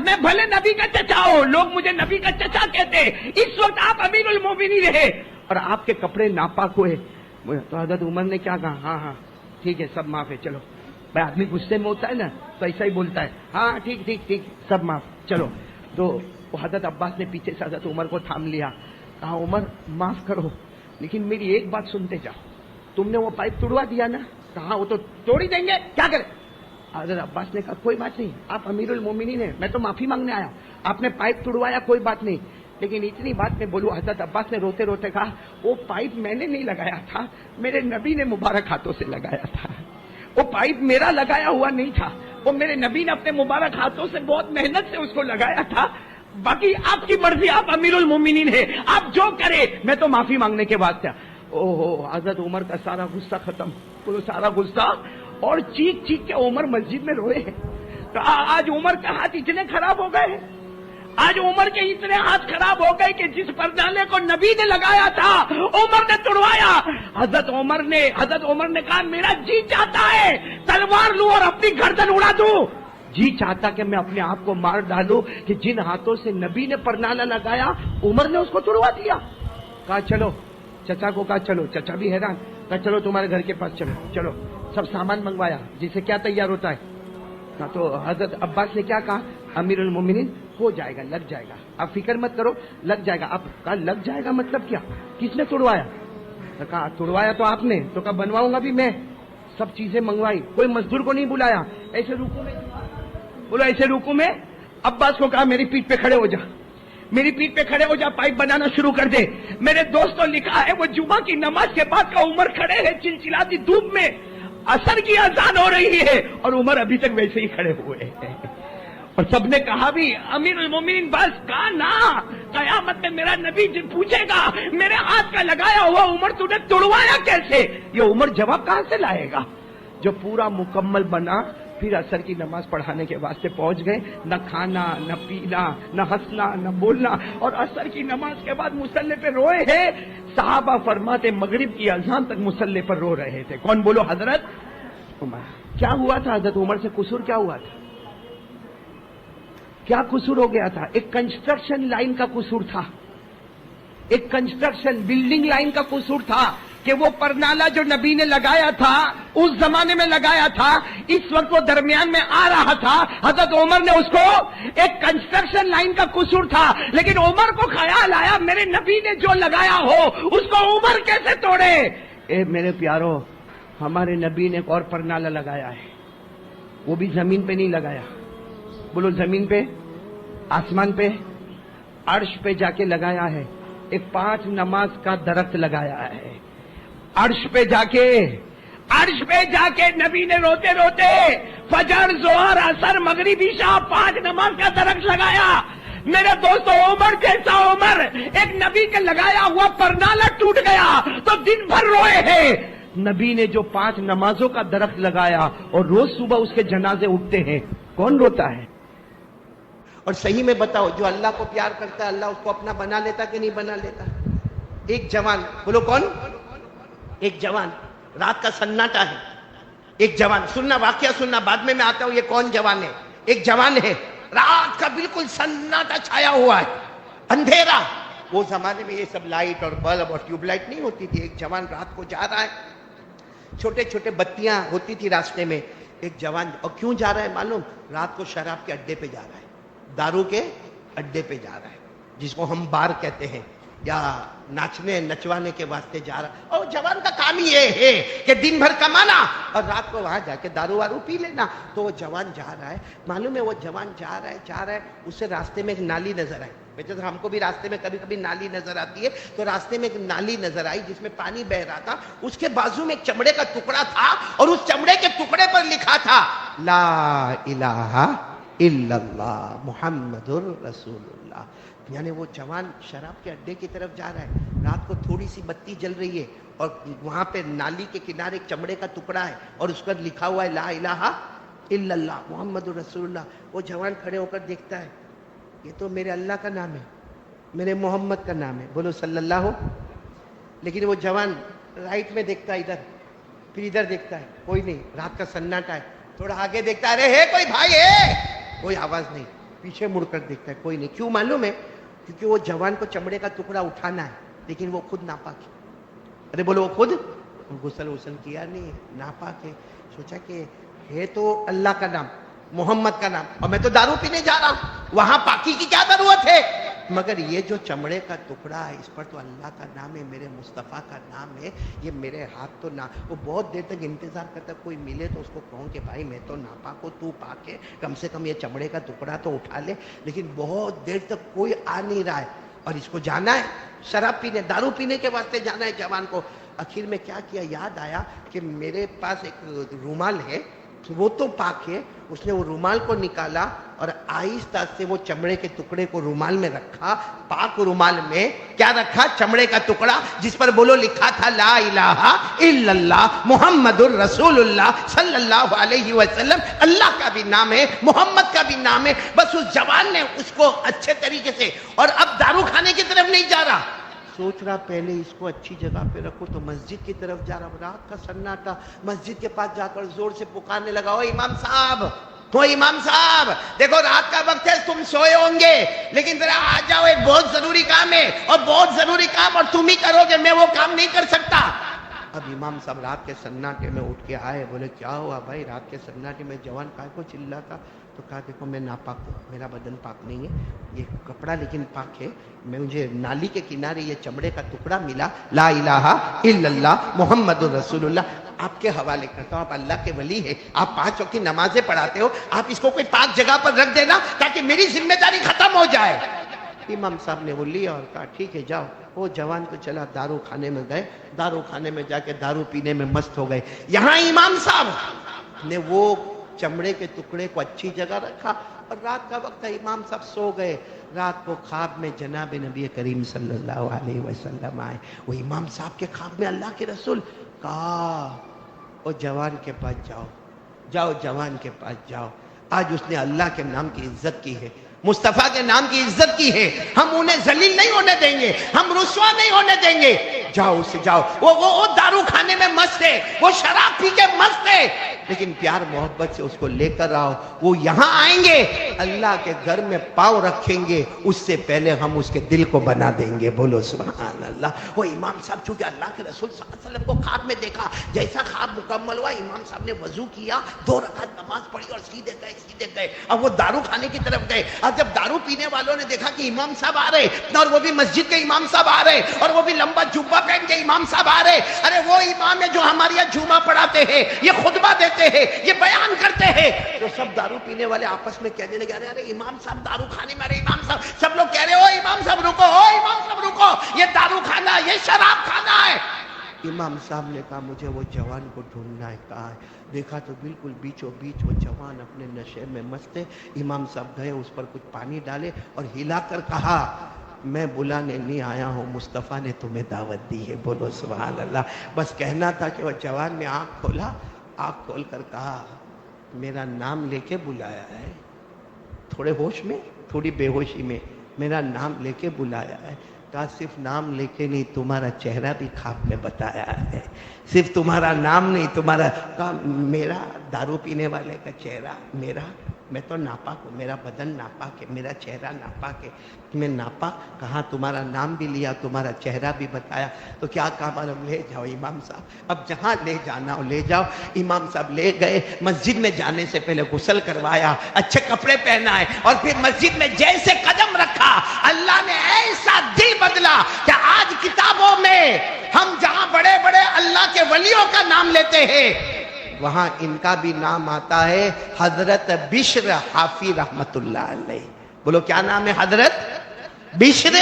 میں بھلے نبی کا چچا ہوں، لوگ مجھے نبی کا چچا کہتے، اس وقت آپ امیر المومنین رہے اور آپ کے کپڑے ناپاک ہوئے. تو حضرت عمر نے کیا کہا؟ ہاں ٹھیک ہے، سب معاف ہے، چلو. بھائی آدمی غصے میں ہوتا ہے نا تو ایسا ہی بولتا ہے، ہاں ٹھیک سب معاف، چلو. تو وہ حضرت عباس نے پیچھے سے حضرت عمر کو تھام لیا. کہا عمر معاف کرو لیکن میری ایک بات سنتے جاؤ، تم نے وہ پائپ توڑوا دیا نا؟ کہا وہ تو توڑ ہی دیں گے، کیا کریں؟ حضرت عباس نے کہا کوئی بات نہیں، آپ امیر المومنین ہیں، میں تو معافی مانگنے آیا ہوں، آپ نے پائپ توڑوایا کوئی بات نہیں، لیکن اتنی بات میں بولوں. حضرت عباس نے روتے روتے کہا وہ پائپ میں نے نہیں لگایا تھا، میرے نبی نے مبارک ہاتھوں سے لگایا تھا. وہ پائپ میرا لگایا ہوا نہیں تھا، وہ میرے نبی نے اپنے مبارک ہاتھوں سے بہت محنت سے اس کو لگایا تھا. باقی آپ کی مرضی، آپ امیر المومنین ہیں، آپ جو کرے، میں تو معافی مانگنے کے بعد تھا. حضرت عمر کا سارا غصہ ختم، سارا غصہ، اور چیخ کے عمر مسجد میں روئے. آج عمر کا ہاتھ اتنے خراب ہو گئے، آج عمر کے اتنے ہاتھ خراب ہو گئے کہ جس پردانے کو نبی نے لگایا تھا عمر نے توڑوایا. حضرت عمر نے کہا میرا جی چاہتا ہے تلوار لوں اور اپنی گردن اڑا دوں، جی چاہتا کہ میں اپنے آپ کو مار ڈالوں کہ جن ہاتھوں سے نبی نے پرنالا لگایا عمر نے اس کو توڑوا دیا. کہا چلو، چچا کو کہا چلو، چچا بھی حیران، کہا چلو تمہارے گھر کے پاس چلو. سب سامان منگوایا جسے کیا تیار ہوتا ہے. تو حضرت عباس نے کیا کہا؟ امیر المومنین ہو جائے گا، لگ جائے گا، آپ فکر مت کرو، لگ جائے گا. اب کہا لگ جائے گا مطلب کیا؟ کس نے توڑوایا؟ کہا توڑوایا تو آپ نے، تو کہا بنواؤں گا بھی میں. سب چیزیں منگوائی، کوئی مزدور کو نہیں بلایا. ایسے رکو میں عباس کو کہا میری پیٹھ پہ کھڑے ہو جا، میری پیٹھ پہ کھڑے ہو جا، پائپ بنانا شروع کر دے. میرے دوستوں لکھا ہے وہ جمعہ کی نماز کے بعد کا عمر کھڑے ہے چلچلاتی دھوپ میں، عصر کی اذان ہو رہی ہے اور عمر ابھی تک ویسے ہی کھڑے ہوئے ہیں. اور سب نے کہا بھی امیر المومنین بس، کہا نا قیامت میں میرا نبی پوچھے گا میرے ہاتھ کا لگایا ہوا عمر تو نے توڑوایا کیسے؟ یہ عمر جواب کہاں سے لائے گا؟ جو پورا مکمل بنا پھر عصر کی نماز پڑھانے کے واسطے پہنچ گئے، نہ کھانا نہ پینا نہ ہنسنا نہ بولنا، اور عصر کی نماز کے بعد مصلی پہ روئے ہیں۔ صحابہ فرماتے مغرب کی اذان تک مصلی پر رو رہے تھے۔ کون بولو؟ حضرت عمر۔ کیا ہوا تھا حضرت عمر سے؟ قصور کیا ہوا تھا؟ کیا قصور ہو گیا تھا؟ ایک کنسٹرکشن لائن کا قصور تھا، ایک کنسٹرکشن بلڈنگ لائن کا قصور تھا کہ وہ پرنالہ جو نبی نے لگایا تھا اس زمانے میں لگایا تھا، اس وقت وہ درمیان میں آ رہا تھا، حضرت عمر نے اس کو ایک کنسٹرکشن لائن کا قصور تھا، لیکن عمر کو خیال آیا میرے نبی نے جو لگایا ہو اس کو عمر کیسے توڑے؟ اے میرے پیارو، ہمارے نبی نے ایک اور پرنالہ لگایا ہے، وہ بھی زمین پہ نہیں لگایا، بولو زمین پہ، آسمان پہ، عرش پہ جا کے لگایا ہے۔ ایک 5 نماز کا درخت لگایا ہے، عرش پہ جا کے نبی نے روتے روتے فجر ظہر عصر مغرب عشاء 5 نماز کا درخت لگایا۔ میرے دوستو، عمر جیسا عمر ایک نبی کے لگایا ہوا پرنالہ ٹوٹ گیا تو دن بھر روئے ہیں۔ نبی نے جو 5 نمازوں کا درخت لگایا اور روز صبح اس کے جنازے اٹھتے ہیں، کون روتا ہے؟ اور صحیح میں بتاؤ، جو اللہ کو پیار کرتا ہے اللہ اس کو اپنا بنا لیتا کہ نہیں بنا لیتا؟ ایک جوان، بولو کون؟ ایک جوان، رات کا سناٹا ہے، ایک جوان، سننا واقعہ سننا، بعد میں آتا ہوں یہ کون جوان ہے۔ ایک جوان ہے، رات کا بالکل سناٹا چھایا ہوا ہے، اندھیرا۔ وہ زمانے میں یہ سب لائٹ اور بلب اور ٹیوب لائٹ نہیں ہوتی تھی۔ ایک جوان رات کو جا رہا ہے، چھوٹے چھوٹے بتیاں ہوتی تھی راستے میں۔ ایک جوان، اور کیوں جا رہا ہے معلوم؟ رات کو شراب کے اڈے پہ جا رہا ہے، دارو کے اڈے پہ جا رہا ہے، جس کو ہم بار کہتے ہیں، یا ناچنے نچوانے کے واسطے جا رہا ہے۔ اور جوان کا کام ہی یہ ہے کہ دن بھر کمانا اور رات کو وہاں جا کے دارو وارو پی لینا۔ تو وہ جوان جا رہا ہے، معلوم ہے وہ جوان جا رہا ہے، اسے راستے میں ایک نالی نظر آئی۔ جیسے ہم کو بھی راستے میں کبھی کبھی نالی نظر آتی ہے، تو راستے میں ایک نالی نظر آئی جس میں پانی بہ رہا تھا۔ اس کے بازو میں ایک چمڑے کا ٹکڑا تھا اور اس چمڑے کے ٹکڑے پر لکھا تھا لا الہ الا اللہ محمد رسول اللہ۔ یعنی وہ جوان شراب کے اڈے کی طرف جا رہا ہے، رات کو تھوڑی سی بتی جل رہی ہے اور وہاں پہ نالی کے کنارے ایک چمڑے کا ٹکڑا ہے اور اس پر لکھا ہوا ہے لا الہ الا اللہ محمد رسول اللہ۔ وہ جوان کھڑے ہو کر دیکھتا ہے، یہ تو میرے اللہ کا نام ہے، میرے محمد کا نام ہے، بولو صلی اللہ ہو۔ لیکن وہ جوان رائٹ میں دیکھتا ہے، ادھر، پھر ادھر دیکھتا ہے، کوئی نہیں، رات کا سناٹا ہے۔ تھوڑا آگے دیکھتا ہے، ارے ہے کوئی بھائی ہے؟ کوئی آواز نہیں۔ پیچھے مڑ کر دیکھتا ہے، کوئی نہیں۔ کیوں معلوم ہے؟ کیونکہ وہ جوان کو چمڑے کا ٹکڑا اٹھانا ہے، لیکن وہ خود ناپاک ہے۔ ارے بولو، وہ خود غسل کیا نہیں، ناپاک ہے۔ سوچا کہ ہے تو اللہ کا نام، محمد کا نام، اور میں تو دارو پینے جا رہا ہوں، وہاں پاکی کی کیا ضرورت ہے؟ مگر یہ جو چمڑے کا ٹکڑا ہے اس پر تو اللہ کا نام ہے، میرے مصطفیٰ کا نام ہے، یہ میرے ہاتھ تو نہ۔ وہ بہت دیر تک انتظار کرتا، کوئی ملے تو اس کو کہوں کہ بھائی میں تو ناپاک ہوں، تو پاک ہے، کم سے کم یہ چمڑے کا ٹکڑا تو اٹھا لے۔ لیکن بہت دیر تک کوئی آ نہیں رہا ہے اور اس کو جانا ہے شراب پینے، دارو پینے کے واسطے جانا ہے جوان کو۔ آخر میں کیا کیا، یاد آیا کہ میرے پاس ایک رومال ہے، وہ تو پاک ہے۔ اس نے وہ رومال کو نکالا اور آہستہ سے وہ چمڑے کے ٹکڑے کو رومال میں رکھا۔ پاک رومال میں کیا رکھا؟ چمڑے کا ٹکڑا، جس پر بولو لکھا تھا لا الہ الا اللہ محمد الرسول اللہ صلی اللہ علیہ وسلم۔ اللہ کا بھی نام ہے، محمد کا بھی نام ہے۔ بس اس جوان نے اس کو اچھے طریقے سے، اور اب دارو کھانے کی طرف نہیں جا رہا، سوچ رہا پہلے اس کو اچھی جگہ پہ رکھو، تو مسجد کی طرف جا رہا۔ رات کا سناٹا، مسجد کے پاس جا کر زور سے پکارنے لگا، او امام صاحب، او امام صاحب، دیکھو رات کا وقت ہے، تم سوئے ہوں گے، لیکن ذرا آ جاؤ، ایک بہت ضروری کام ہے، اور بہت ضروری کام اور تم ہی کرو گے، میں وہ کام نہیں کر سکتا۔ اب امام صاحب رات کے سناٹے میں اٹھ کے آئے، بولے کیا ہوا بھائی؟ رات کے سناٹے میں جوان کائے کو چلاتا؟ تو کہا دیکھو میں ناپاک ہوں، میرا بدن پاک نہیں ہے، یہ کپڑا لیکن پاک ہے، مجھے نالی کے کنارے یہ چمڑے کا ٹکڑا ملا، لا الہ الا اللہ محمد الرسول اللہ، آپ کے حوالے کرتا ہوں، آپ اللہ کے ولی ہیں، آپ 5 وقت کی نمازیں پڑھاتے ہو، آپ اس کو کوئی پاک جگہ پر رکھ دینا تاکہ میری ذمہ داری ختم ہو جائے۔ امام صاحب نے وہ لیا اور کہا ٹھیک ہے جاؤ۔ وہ جوان تو چلا، دارو کھانے میں گئے، دارو کھانے میں جا کے دارو پینے میں مست ہو گئے۔ یہاں امام صاحب نے وہ چمڑے کے ٹکڑے کو اچھی جگہ رکھا، اور رات کا وقت امام صاحب سو گئے۔ رات کو خواب میں جناب نبی کریم صلی اللہ علیہ وسلم آئے۔ وہ امام صاحب کے خواب میں اللہ کے رسول کہا، او جوان کے پاس جاؤ، جاؤ جوان کے پاس جاؤ، آج اس نے اللہ کے نام کی عزت کی ہے، مصطفیٰ کے نام کی عزت کی ہے، ہم انہیں ذلیل نہیں ہونے دیں گے، ہم رسوا نہیں ہونے دیں گے۔ جاؤ اس سے جاؤ، وہ دارو کھانے میں مست ہے، وہ شراب پی کے مست ہے، لیکن پیار محبت سے اس کو لے کر آؤ، وہ یہاں آئیں گے، اللہ کے گھر میں پاؤں رکھیں گے، اس سے پہلے ہم اس کے دل کو بنا دیں گے۔ بولو سبحان اللہ۔ وہ امام صاحب چونکہ اللہ کے رسول صلی اللہ علیہ وسلم کو خواب میں دیکھا، جیسا خواب مکمل ہوا، امام صاحب نے وضو کیا، 2 رکعت نماز پڑھی اور سیدھے گئے۔ اب وہ دارو کھانے کی طرف گئے، اب جب دارو پینے والوں نے دیکھا کہ امام صاحب آ رہے، اور وہ بھی مسجد کے امام صاحب آ رہے، اور وہ بھی لمبا جبہ پہن کے امام صاحب آ رہے، ارے وہ امام ہے جو ہمارے یہاں جمعہ پڑھاتے ہیں، یہ خطبہ دیتے ہیں، یہ بیان کرتے ہیں، تو سب دارو پینے والے آپس میں کہنے لگے، ارے امام صاحب دارو کھانے میں، ارے امام صاحب، سب لوگ کہہ رہے او امام صاحب رکو، او امام صاحب رکو، یہ دارو کھانا، یہ شراب کھانا ہے۔ امام صاحب نے کہا مجھے وہ جوان کو ڈھونڈنا ہے، کہا ہے، دیکھا تو بالکل بیچوں بیچ وہ جوان اپنے نشے میں مست ہے۔ امام صاحب گئے، اس پر کچھ پانی ڈالے اور ہلا کر کہا میں بلانے نہیں آیا ہوں، مصطفیٰ نے تمہیں دعوت دی ہے۔ بولو سبحان اللہ۔ بس کہنا تھا کہ وہ جوان نے آنکھ کھولا، آنکھ کھول کر کہا میرا نام لے کے بلایا ہے، تھوڑے ہوش میں تھوڑی بے ہوشی میں، میرا نام لے کے بلایا ہے۔ کہا صرف نام لے کے نہیں، تمہارا چہرہ بھی خواب میں بتایا ہے، صرف تمہارا نام نہیں، تمہارا، کہا میرا دارو پینے والے کا چہرہ، میں تو ناپاک ہوں، میرا بدن ناپاک ہے، میرا چہرہ ناپاک ہے، میں ناپاک، کہا تمہارا نام بھی لیا، تمہارا چہرہ بھی بتایا، تو کیا کہا معلوم، لے جاؤ امام صاحب، اب جہاں لے جانا ہو لے جاؤ۔ امام صاحب لے گئے، مسجد میں جانے سے پہلے غسل کروایا، اچھے کپڑے پہنائے، اور پھر مسجد میں جیسے قدم رکھا، اللہ نے ایسا دل بدلا کہ آج کتابوں میں ہم جہاں بڑے بڑے اللہ کے ولیوں کا نام لیتے ہیں، وہاں ان کا بھی نام آتا ہے، حضرت بشر حافی رحمت اللہ علیہ۔ بولو کیا نام ہے؟ حضرت بشر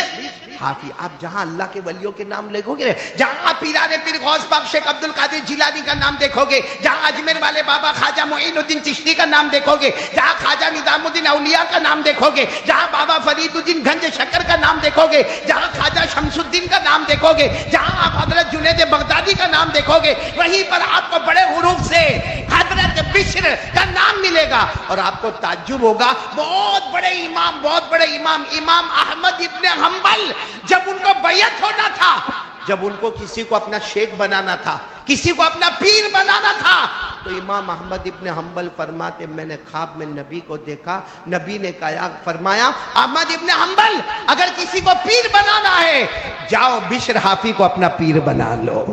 حافی۔ آپ جہاں اللہ کے ولیوں کے نام لکھو گے، جہاں پیران پیر غوث پاک شیخ عبد القادر جیلانی کا نام دیکھو گے، جہاں اجمیر والے بابا خواجہ معین الدین چشتی کا نام دیکھو گے، جہاں خواجہ نظام الدین اولیاء کا نام دیکھو گے، جہاں بابا فرید الدین گنج شکر کا نام دیکھو گے، جہاں خواجہ شمس الدین کا نام دیکھو گے، جہاں آپ حضرت جنید بغدادی کا نام دیکھو گے، وہیں پر آپ کو بڑے حروف سے حضرت بشر کا نام ملے گا، اور آپ کو تعجب ہوگا، بہت بڑے امام امام احمد ابن حنبل، جب ان کو بیعت ہونا تھا، جب ان کو کسی کو اپنا شیخ بنانا تھا، کسی کو اپنا پیر بنانا تھا، تو امام احمد ابن حنبل فرماتے میں نے خواب میں نبی کو دیکھا، نبی نے کہا، فرمایا احمد ابن حنبل اگر کسی کو پیر بنانا ہے جاؤ بشر حافی کو اپنا پیر بنا لو۔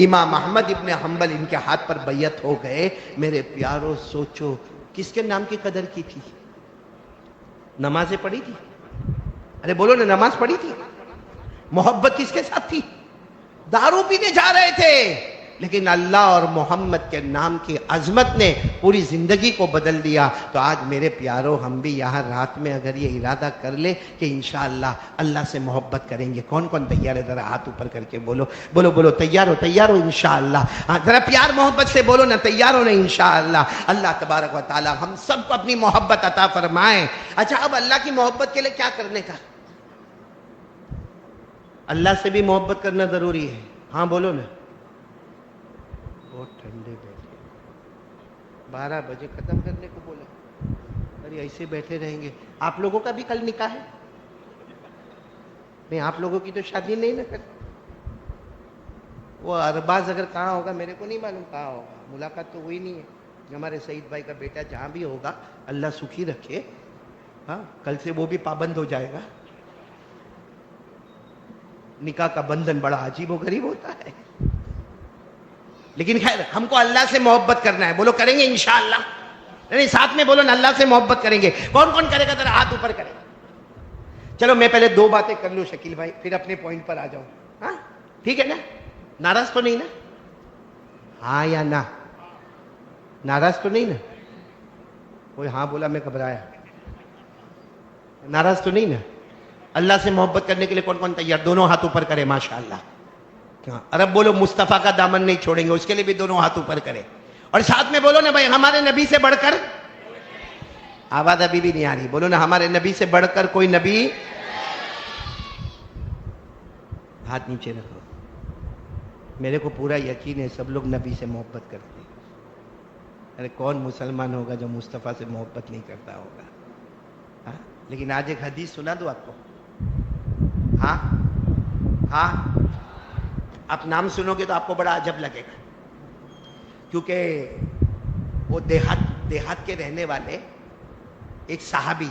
امام احمد ابن حنبل ان کے ہاتھ پر بیعت ہو گئے۔ میرے پیارو سوچو کس کے نام کی قدر کی تھی؟ نمازیں پڑھی تھی؟ ارے بولو نا، نماز پڑھی تھی؟ محبت کس کے ساتھ تھی؟ دارو پینے جا رہے تھے، لیکن اللہ اور محمد کے نام کی عظمت نے پوری زندگی کو بدل دیا۔ تو آج میرے پیارو ہم بھی یہاں رات میں اگر یہ ارادہ کر لے کہ انشاءاللہ اللہ سے محبت کریں گے، کون کون تیار ہے؟ ذرا ہاتھ اوپر کر کے بولو بولو بولو، تیار ہو انشاءاللہ؟ ہاں ذرا پیار محبت سے بولو نا، تیار ہو نا انشاءاللہ؟ اللہ تبارک و تعالی ہم سب کو اپنی محبت عطا فرمائے۔ اچھا اب اللہ کی محبت کے لیے کیا کرنے کا؟ اللہ سے بھی محبت کرنا ضروری ہے۔ ہاں بولو نا۔ بہت ٹھنڈے بیٹھے، 12 بجے ختم کرنے کو بولا، ارے ایسے بیٹھے رہیں گے۔ آپ لوگوں کا بھی کل نکاح ہے؟ نہیں، آپ لوگوں کی تو شادی نہیں نہ کرتے۔ وہ ارباز اگر کہاں ہوگا میرے کو نہیں معلوم کہاں ہوگا، ملاقات تو ہوئی نہیں ہے۔ ہمارے سعید بھائی کا بیٹا جہاں بھی ہوگا اللہ سکھی رکھے، ہاں کل سے وہ بھی پابند ہو جائے گا۔ نکاح کا بندھن بڑا عجیب و غریب ہوتا ہے، لیکن خیر ہم کو اللہ سے محبت کرنا ہے۔ بولو کریں گے انشاءاللہ؟ نہیں ساتھ میں بولو نا، اللہ سے محبت کریں گے۔ کون کون کرے گا ذرا ہاتھ اوپر کرے۔ چلو میں پہلے 2 باتیں کر لوں شکیل بھائی، پھر اپنے پوائنٹ پر آ جاؤں، ہاں ٹھیک ہے نا؟ ناراض تو نہیں نا؟ ہاں یا نا؟ ناراض تو نہیں نا؟ کوئی ہاں بولا میں گھبرایا۔ ناراض تو نہیں نا؟ اللہ سے محبت کرنے کے لیے کون کون تیار؟ دونوں ہاتھ اوپر کرے ماشاءاللہ۔ عرب بولو مصطفیٰ کا دامن نہیں چھوڑیں گے، اس کے لیے بھی دونوں ہاتھ اوپر کرے، اور ساتھ میں بولو نا بھائی ہمارے نبی سے بڑھ کر، آواز ابھی بھی نہیں آ رہی، بولو نا ہمارے نبی سے بڑھ کر کوئی نبی۔ ہاتھ نیچے رکھو، میرے کو پورا یقین ہے سب لوگ نبی سے محبت کرتے ہیں۔ ارے کون مسلمان ہوگا جو مصطفیٰ سے محبت نہیں کرتا ہوگا؟ ہاں؟ لیکن آج ایک حدیث سنا دو آپ کو. ہاں ہاں آپ نام سنو گے تو آپ کو بڑا عجب لگے گا، کیونکہ وہ دیہات کے رہنے والے ایک صحابی،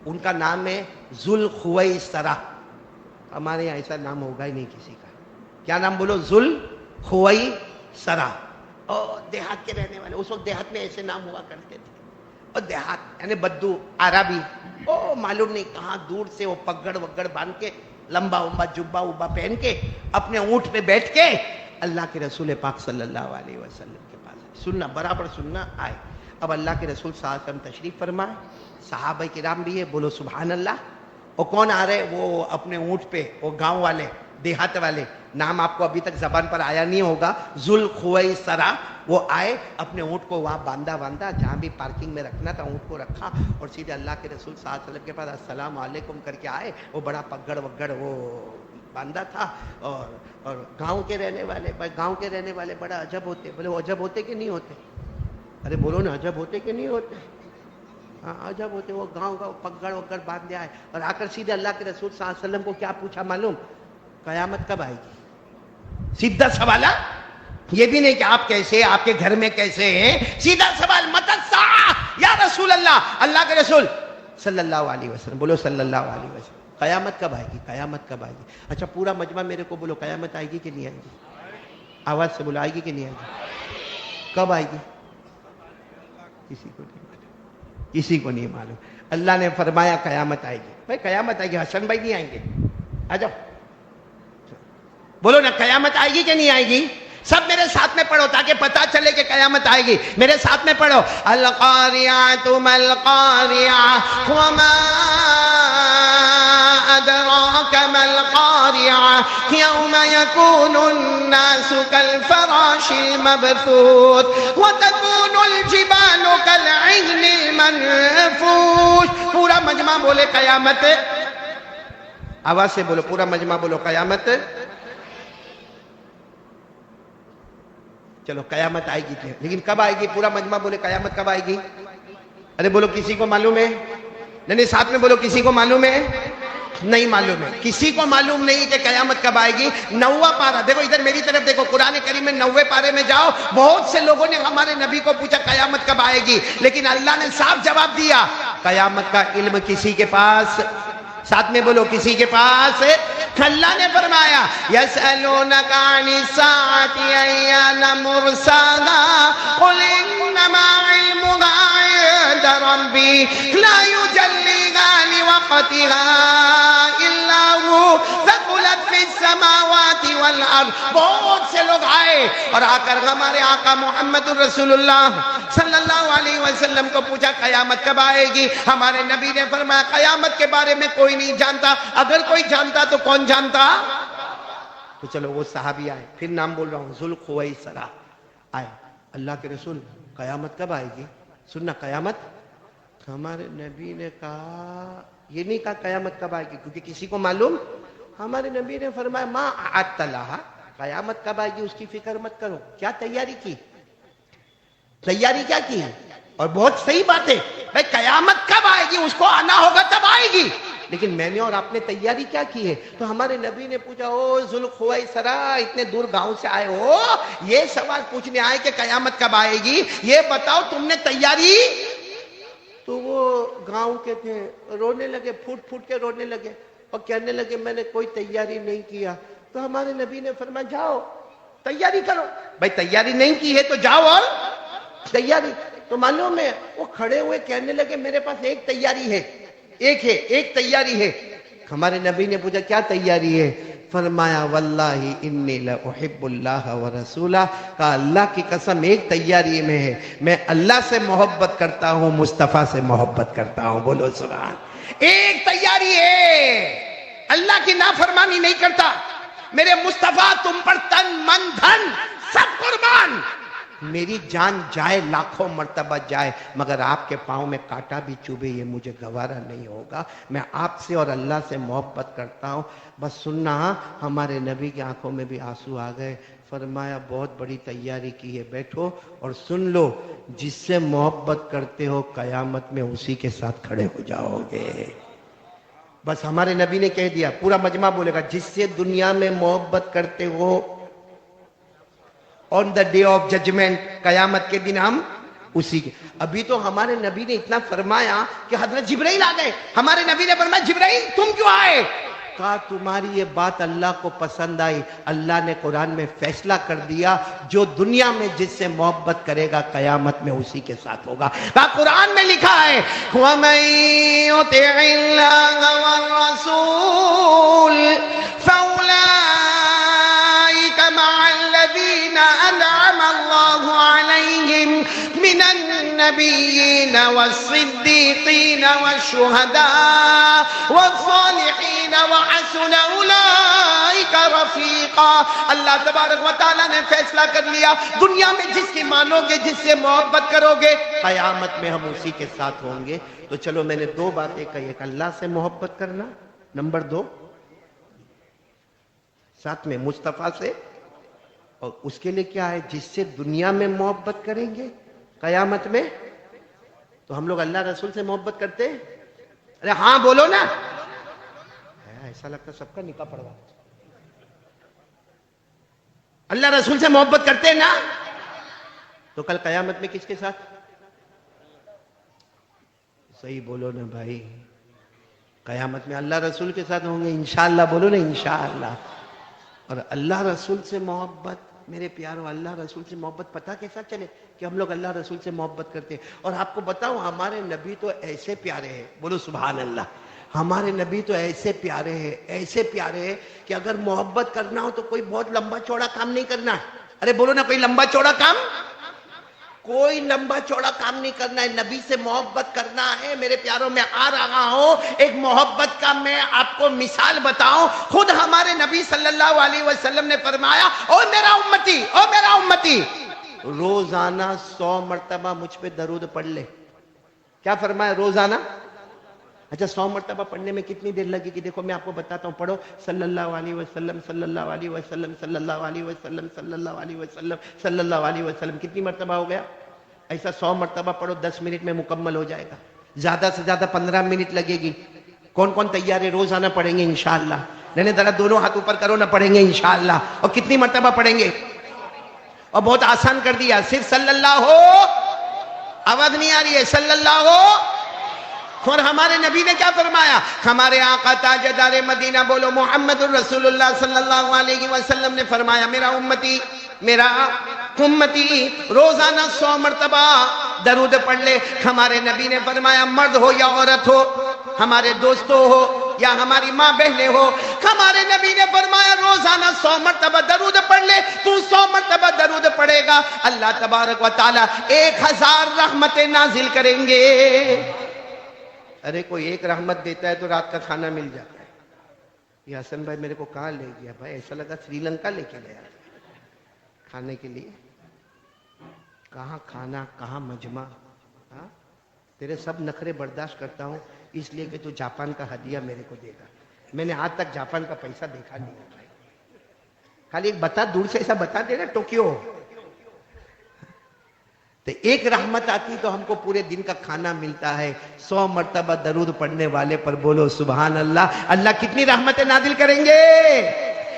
ان کا نام ہے ذوالخویسرہ. ہمارے یہاں ایسا نام ہوگا ہی نہیں کسی کا. کیا نام بولو؟ ذوالخویسرہ. اور دیہات کے رہنے والے، اس وقت دیہات میں ایسے نام ہوا کرتے تھے. اور دیہات یعنی بدو عربی، او معلوم نہیں کہاں دور سے وہ پگڑ وگڑ باندھ کے، لمبا ومبا جبا وبا پہن کے، اپنے اونٹ پہ بیٹھ کے اللہ کے رسول پاک صلی اللہ علیہ وسلم کے پاس سننا، برابر سننا آئے. اب اللہ کے رسول صلی اللہ علیہ وسلم تشریف فرمائے، صحابہ کرام بھی ہے، بولو سبحان اللہ. اور کون آ رہے؟ وہ اپنے اونٹ پہ، وہ گاؤں والے، دیہات والے، نام آپ کو ابھی تک زبان پر آیا نہیں ہوگا، ذوالخویسرہ. وہ آئے، اپنے اونٹ کو وہاں باندھا، جہاں بھی پارکنگ میں رکھنا تھا اونٹ کو رکھا، اور سیدھے اللہ کے رسول صلی اللہ علیہ وسلم کے پاس السلام علیکم کر کے آئے. وہ بڑا پگڑ وگڑ وہ باندھا تھا. اور گاؤں کے رہنے والے بڑا عجب ہوتے. بولے وہ عجب ہوتے کہ نہیں ہوتے؟ ارے بولو نا، عجب ہوتے کہ نہیں ہوتے؟ ہاں عجب ہوتے. وہ گاؤں کا پگڑ وگڑ باندھ آئے اور آ کر سیدھے اللہ کے رسول صلی اللہ علیہ وسلم کو کیا پوچھا معلوم؟ قیامت کب آئے گی؟ سیدھا سوال. یہ بھی نہیں کہ آپ کیسے، آپ کے گھر میں کیسے ہیں، سیدھا سوال. متی الساعہ یا رسول اللہ، اللہ کے رسول صلی اللہ علیہ وسلم، بولو صلی اللہ علیہ وسلم، قیامت کب آئے گی؟ قیامت کب آئے گی؟ اچھا پورا مجمع میرے کو بولو، قیامت آئے گی کہ نہیں آئے گی؟ آواز سے بولو، آئے گی کہ نہیں آئے گی؟ کب آئے گی؟ کسی کو نہیں معلوم، کسی کو نہیں معلوم. اللہ نے فرمایا قیامت آئے گی. بھائی قیامت آئے گی، حسن بھائی نہیں آئیں گے؟ آ جاؤ بولو نا، قیامت آئے گی کہ نہیں آئے گی؟ سب میرے ساتھ میں پڑھو تاکہ پتا چلے کہ قیامت آئے گی. میرے ساتھ میں پڑھو، القاریۃ ما القاریۃ وما ادراک ما القاریۃ یوم یکون الناس کالفراش المبثوث وتکون الجبال کالعہن المنفوش. پورا مجمع بولے قیامت. آواز سے بولو، پورا مجمع بولو قیامت. چلو قیامت آئے گی، لیکن کب آئے گی؟ پورا مجمع بولے قیامت کب آئے گی؟ ارے بولو کسی کو معلوم ہے؟ نہیں ساتھ میں بولو، کسی کو معلوم ہے؟ نہیں معلوم ہے. کسی کو معلوم نہیں کہ قیامت کب آئے گی. 9واں پارہ دیکھو، ادھر میری طرف دیکھو، قرآن کریم میں 9ویں پارے میں جاؤ. بہت سے لوگوں نے ہمارے نبی کو پوچھا قیامت کب آئے گی، لیکن اللہ نے صاف جواب دیا، قیامت کا علم کسی کے پاس، ساتھ میں بولو کسی کے پاس. اللہ نے فرمایا یسألونک عن الساعۃ ایان مرساها قل انما علمها عند ربی لا یجلیها لوقتها الا هو ثقلت فی السماوات والارض. بہت سے لوگ آئے اور آ کر ہمارے آقا محمد الرسول اللہ صلی اللہ علیہ وسلم کو پوچھا قیامت کب آئے گی. ہمارے نبی نے فرمایا قیامت کے بارے میں کوئی نہیں جانتا، اگر کوئی جانتا تو کون جانتا؟ تو چلو وہ صحابی آئے، پھر نام بول رہا ہوں، ذوالخویسرہ آئے. اللہ کے رسول قیامت کب آئے گی؟ سننا قیامت. ہمارے نبی نے کہا، یہ نہیں کہا قیامت کب آئے گی کیونکہ کسی کو معلوم. ہمارے نبی نے فرمایا ما اعدت لہا، قیامت کب آئے گی اس کی فکر مت کرو. کیا تیاری کی؟ تیاری کیا کی ہے؟ اور بہت صحیح بات ہے بھائی، قیامت کب آئے گی اس کو آنا ہوگا تب آئے گی، لیکن میں نے اور آپ نے تیاری کیا کی ہے؟ تو ہمارے نبی نے پوچھا، او ذوالخویسرہ اتنے دور گاؤں سے آئے ہو، یہ سوال پوچھنے آئے کہ قیامت کب آئے گی، یہ بتاؤ تم نے تیاری؟ تو وہ گاؤں کے تھے، رونے لگے، پھوٹ پھوٹ کے رونے لگے اور کہنے لگے میں نے کوئی تیاری نہیں کیا. تو ہمارے نبی نے فرمایا جاؤ تیاری کرو. بھائی تیاری نہیں کی ہے تو جاؤ اور تیاری. تو معلوم ہے وہ کھڑے ہوئے کہنے لگے میرے پاس ایک تیاری ہے، ایک تیاری ہے. ہمارے نبی نے پوچھا کیا تیاری ہے؟ فرمایا واللہ انی لأحب اللہ ورسولہ، کہا اللہ کی قسم ایک تیاری میں ہے، میں اللہ سے محبت کرتا ہوں، مصطفیٰ سے محبت کرتا ہوں. بولو سبحان. ایک تیاری ہے، اللہ کی نافرمانی نہیں کرتا، میرے مصطفیٰ تم پر تن من دھن سب قربان، میری جان جائے لاکھوں مرتبہ جائے مگر آپ کے پاؤں میں کانٹا بھی چوبے یہ مجھے گوارا نہیں ہوگا. میں آپ سے اور اللہ سے محبت کرتا ہوں. بس سننا، ہمارے نبی کی آنکھوں میں بھی آنسو آ گئے. فرمایا بہت بڑی تیاری کی ہے، بیٹھو اور سن لو، جس سے محبت کرتے ہو قیامت میں اسی کے ساتھ کھڑے ہو جاؤ گے۔ بس ہمارے نبی نے کہہ دیا، پورا مجمع بولے گا جس سے دنیا میں محبت کرتے ہو آن دا ڈے آف ججمنٹ، قیامت کے دن ہم اسی کے۔ ابھی تو ہمارے نبی نے اتنا فرمایا کہ حضرت جبرائیل آ گئے۔ ہمارے نبی نے فرمایا جبرائیل تم کیوں آئے؟ کہا تمہاری یہ بات اللہ کو پسند آئی، اللہ نے قرآن میں فیصلہ کر دیا جو دنیا میں جس سے محبت کرے گا قیامت میں اسی کے ساتھ ہوگا۔ کہا قرآن میں لکھا ہے وَمَن يُطِعِ اللَّهَ وَالرَّسُولَ فَأُولَٰئِكَ مَعَ الَّذِينَ أَنْعَمَ اللَّهُ عَلَيْهِمْ مِنَ النَّبِيِّينَ وَالصِّدِّيقِينَ وَالشُّهَدَاءِ وَالصَّالِحِينَ وَحَسُنَ أُولَٰئِكَ رَفِيقًا۔ اللہ تبارک و تعالیٰ نے فیصلہ کر لیا، دنیا میں جس کی مانو گے، جس سے محبت کرو گے، قیامت میں ہم اسی کے ساتھ ہوں گے۔ تو چلو میں نے دو باتیں کہی، ایک اللہ سے محبت کرنا، نمبر دو ساتھ میں مصطفیٰ سے، اور اس کے لیے کیا ہے جس سے دنیا میں محبت کریں گے قیامت میں۔ تو ہم لوگ اللہ رسول سے محبت کرتے ہیں؟ ارے ہاں بولو نا، ایسا لگتا سب کا نکاح پڑوا۔ اللہ رسول سے محبت کرتے ہیں نا؟ تو کل قیامت میں کس کے ساتھ؟ صحیح بولو نا بھائی، قیامت میں اللہ رسول کے ساتھ ہوں گے انشاءاللہ، بولو نا انشاءاللہ۔ اور اللہ رسول سے محبت، میرے پیاروں اللہ رسول سے محبت پتہ کیسا چلے کہ ہم لوگ اللہ رسول سے محبت کرتے ہیں؟ اور آپ کو بتاؤں ہمارے نبی تو ایسے پیارے ہیں، بولو سبحان اللہ، ہمارے نبی تو ایسے پیارے ہیں، ایسے پیارے ہیں کہ اگر محبت کرنا ہو تو کوئی بہت لمبا چوڑا کام نہیں کرنا ہے۔ ارے بولو نا، کوئی لمبا چوڑا کام، کوئی لمبا چوڑا کام نہیں کرنا ہے، نبی سے محبت کرنا ہے۔ میرے پیاروں میں آ رہا ہوں ایک محبت کا میں آپ کو مثال بتاؤں۔ خود ہمارے نبی صلی اللہ علیہ وسلم نے فرمایا او میرا امتی، او میرا امتی، روزانہ 100 مرتبہ مجھ پہ درود پڑھ لے۔ کیا فرمایا؟ روزانہ۔ اچھا 100 مرتبہ پڑھنے میں کتنی دیر لگے گی؟ دیکھو میں آپ کو بتاتا ہوں، پڑھو صلی اللہ علیہ وسلم صلی اللہ علیہ وسلم صلی اللہ علیہ وسلم صلی اللہ علیہ وسلم صلی اللہ علیہ وسلم، کتنی مرتبہ ہو گیا؟ ایسا 100 مرتبہ پڑھو، 10 منٹ میں مکمل ہو جائے گا، زیادہ سے زیادہ 15 منٹ لگے گی۔ کون کون تیار ہے؟ روزانہ پڑھیں گے انشاءاللہ؟ نہیں ذرا دونوں ہاتھ اوپر کرو نہ، پڑھیں گے انشاءاللہ۔ اور کتنی مرتبہ پڑھیں گے؟ اور بہت آسان کر دیا، صرف صلی اللہ ہو، آواز نہیں آ رہی ہے، صلی اللہ ہو۔ اور ہمارے نبی نے کیا فرمایا؟ ہمارے آقا تاجدار مدینہ بولو محمد الرسول اللہ صلی اللہ علیہ وسلم نے فرمایا میرا امتی، میرا امتی روزانہ 100 مرتبہ درود پڑھ لے۔ ہمارے نبی نے فرمایا مرد ہو یا عورت ہو، ہمارے دوستوں ہو یا ہماری ماں بہنیں ہو، ہمارے نبی نے فرمایا روزانہ 100 مرتبہ درود پڑھ لے۔ تو 100 مرتبہ درود پڑھے گا، اللہ تبارک و تعالی 1000 رحمتیں نازل کریں گے۔ ارے کوئی ایک رحمت دیتا ہے تو رات کا کھانا مل جاتا ہے۔ یہ حسن بھائی میرے کو کہاں لے گیا بھائی؟ ایسا لگا سری لنکا لے کے گیا کھانے کے لیے۔ کہاں کھانا، کہاں مجمع؟ ہاں تیرے سب نخرے برداشت کرتا ہوں اس لیے کہ تو جاپان کا ہدیہ میرے کو دے گا۔ میں نے آج تک جاپان کا پیسہ دیکھا نہیں ہے بھائی، خالی ایک بتا دور سے ایسا بتا دے نا ٹوکیو، تو ایک رحمت آتی تو ہم کو پورے دن کا کھانا ملتا ہے۔ 100 مرتبہ درود پڑھنے والے پر بولو سبحان اللہ، اللہ کتنی رحمتیں نازل کریں گے؟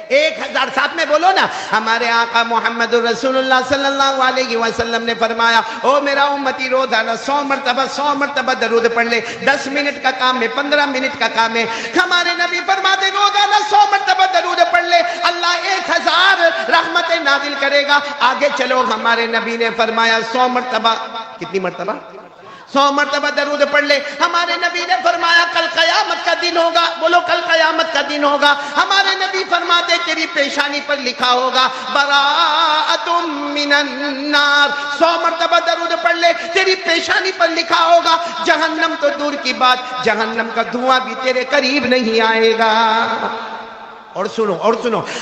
1000۔ ساتھ میں بولو نا، ہمارے آقا محمد رسول اللہ صلی اللہ علیہ وسلم نے فرمایا او میرا امتی روزانہ 100 مرتبہ درود پڑھ لے۔ 10 منٹ کا کام ہے، 15 منٹ کا کام ہے۔ ہمارے نبی فرماتے روزانہ 100 مرتبہ درود پڑھ لے، اللہ 1000 رحمتیں نازل کرے گا۔ آگے چلو، ہمارے نبی نے فرمایا 100 مرتبہ، کتنی مرتبہ؟ 100 مرتبہ درود پڑھ لے۔ ہمارے نبی نے فرمایا کل قیامت کا دن ہوگا، بولو کل قیامت کا دن ہوگا۔ ہمارے نبی فرماتے تیری پیشانی پر لکھا ہوگا براءۃ من النار۔ 100 مرتبہ درود پڑھ لے، تیری پیشانی پر لکھا ہوگا جہنم تو دور کی بات، جہنم کا دھواں بھی تیرے قریب نہیں آئے گا۔ اور سنو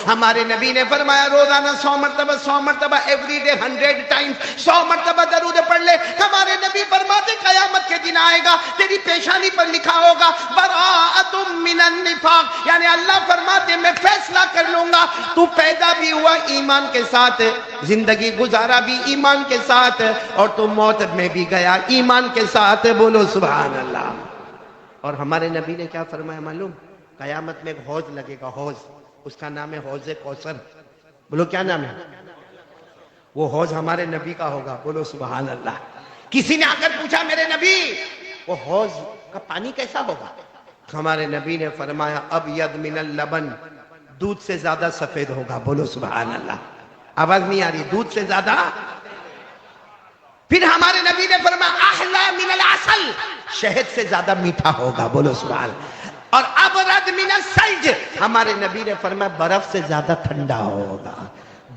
ہمارے نبی نے فرمایا روزانہ 100 مرتبہ ایوری ڈے 100 ٹائمز 100 مرتبہ درود پڑھ لے۔ ہمارے نبی فرماتے قیامت کے دن آئے گا، تیری پیشانی پر لکھا ہوگا براءۃ من من النفاق، یعنی اللہ فرماتے میں فیصلہ کر لوں گا، تو پیدا بھی ہوا ایمان کے ساتھ، زندگی گزارا بھی ایمان کے ساتھ، اور تو موت میں بھی گیا ایمان کے ساتھ. بولو سبحان اللہ. اور ہمارے نبی نے کیا فرمایا معلوم؟ قیامت میں ایک حوض لگے گا، حوض، اس کا نام ہے حوض کوثر. بولو کیا نام ہے؟ وہ حوض ہمارے نبی کا ہوگا. بولو سبحان اللہ. کسی نے آ کر پوچھا میرے نبی وہ حوض کا پانی کیسا ہوگا؟ ہمارے نبی نے فرمایا ابیض من اللبن، دودھ سے زیادہ سفید ہوگا. بولو سبحان اللہ. آواز نہیں آ رہی؟ دودھ سے زیادہ. پھر ہمارے نبی نے فرمایا احلی من العسل، شہد سے زیادہ میٹھا ہوگا. بولو سبحان اللہ. اور ابرد من الثلج، ہمارے نبی نے فرمایا برف سے زیادہ ٹھنڈا ہوگا.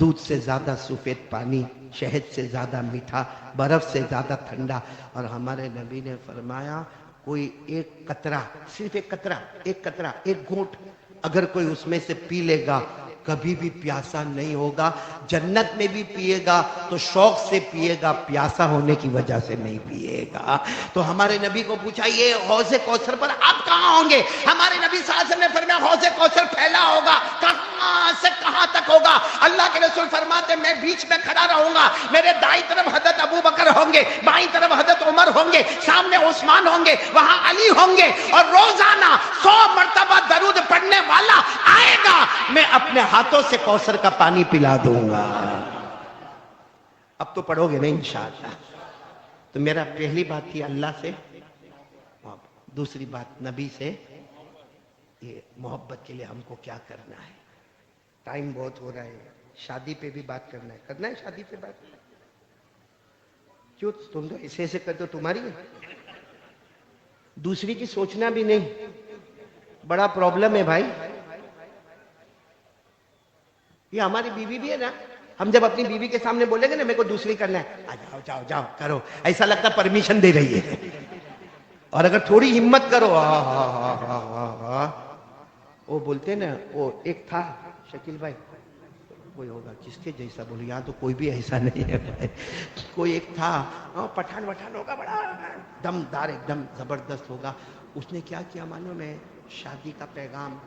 دودھ سے زیادہ سفید پانی، شہد سے زیادہ میٹھا، برف سے زیادہ ٹھنڈا. اور ہمارے نبی نے فرمایا کوئی ایک قطرہ، صرف ایک قطرہ، ایک گھونٹ اگر کوئی اس میں سے پی لے گا کبھی بھی پیاسا نہیں ہوگا. جنت میں بھی پیے گا تو شوق سے پیے گا، پیاسا ہونے کی وجہ سے نہیں پیے گا. تو ہمارے نبی کو پوچھا یہ حوض کوثر پر آپ کہاں ہوں گے؟ ہمارے نبی صلی اللہ علیہ وسلم نے فرمایا حوض کوثر پھیلا ہوگا، کہاں سے کہاں تک ہوگا؟ اللہ کے رسول فرماتے میں بیچ میں کھڑا رہوں گا، میرے دائیں طرف حضرت ابو بکر ہوں گے، بائیں طرف حضرت عمر ہوں گے، سامنے عثمان ہوں گے، وہاں علی ہوں گے، اور روزانہ 100 مرتبہ درود پڑھنے والا آئے گا، میں اپنے ہاتھوں سے کوثر کا پانی پلا دوں گا. اب تو پڑھو گے نا انشاءاللہ. تو میرا پہلی بات تھی اللہ سے، دوسری بات نبی سے، یہ محبت کے لیے ہم کو کیا کرنا ہے. ٹائم بہت ہو رہا ہے، شادی پہ بھی بات کرنا ہے شادی پہ بات. کیوں تم تو ایسے کر دو تمہاری ہے، دوسری کی سوچنا بھی نہیں. بڑا پرابلم ہے بھائی. یہ ہماری بیوی بھی ہے نا، ہم جب اپنی بیوی کے سامنے بولیں گے نا میرے کو دوسری کرنا ہے، جاؤ جاؤ کرو، ایسا لگتا پرمیشن دے رہی ہے. اور اگر تھوڑی ہمت کرو وہ بولتے نا، وہ ایک تھا شکیل بھائی، کوئی ہوگا کس کے جیسا، بولو یہاں تو کوئی بھی ایسا نہیں ہے بھائی. کوئی ایک تھا پٹھان وٹھان ہوگا، بڑا دمدار ایک دم زبردست ہوگا. اس نے کیا کیا معلوم ہے؟ شادی کا پیغام،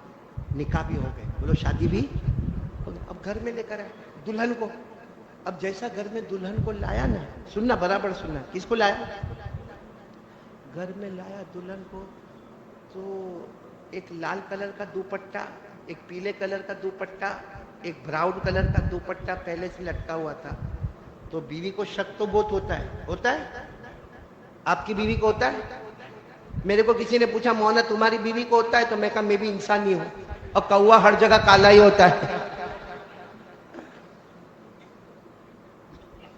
نکاح بھی ہو گئے، بولو شادی بھی، اب گھر میں لے کر آئے دلہن کو. اب جیسا گھر میں دلہن کو لایا نا، سننا برابر سننا، کس کو لایا؟ گھر میں لایا دلہن کو، تو ایک لال کلر کا دوپٹہ، ایک پیلے کلر کا دوپٹہ، ایک براؤن کلر کا دوپٹہ پہلے سے لٹکا ہوا تھا. تو بیوی کو شک تو بہت ہوتا ہے. آپ کی بیوی کو ہوتا ہے؟ میرے کو کسی نے پوچھا مولانا تمہاری بیوی کو ہوتا ہے؟ تو میں کہا میں بھی انسان ہی ہوں، اور کوا ہر جگہ کالا ہی ہوتا ہے.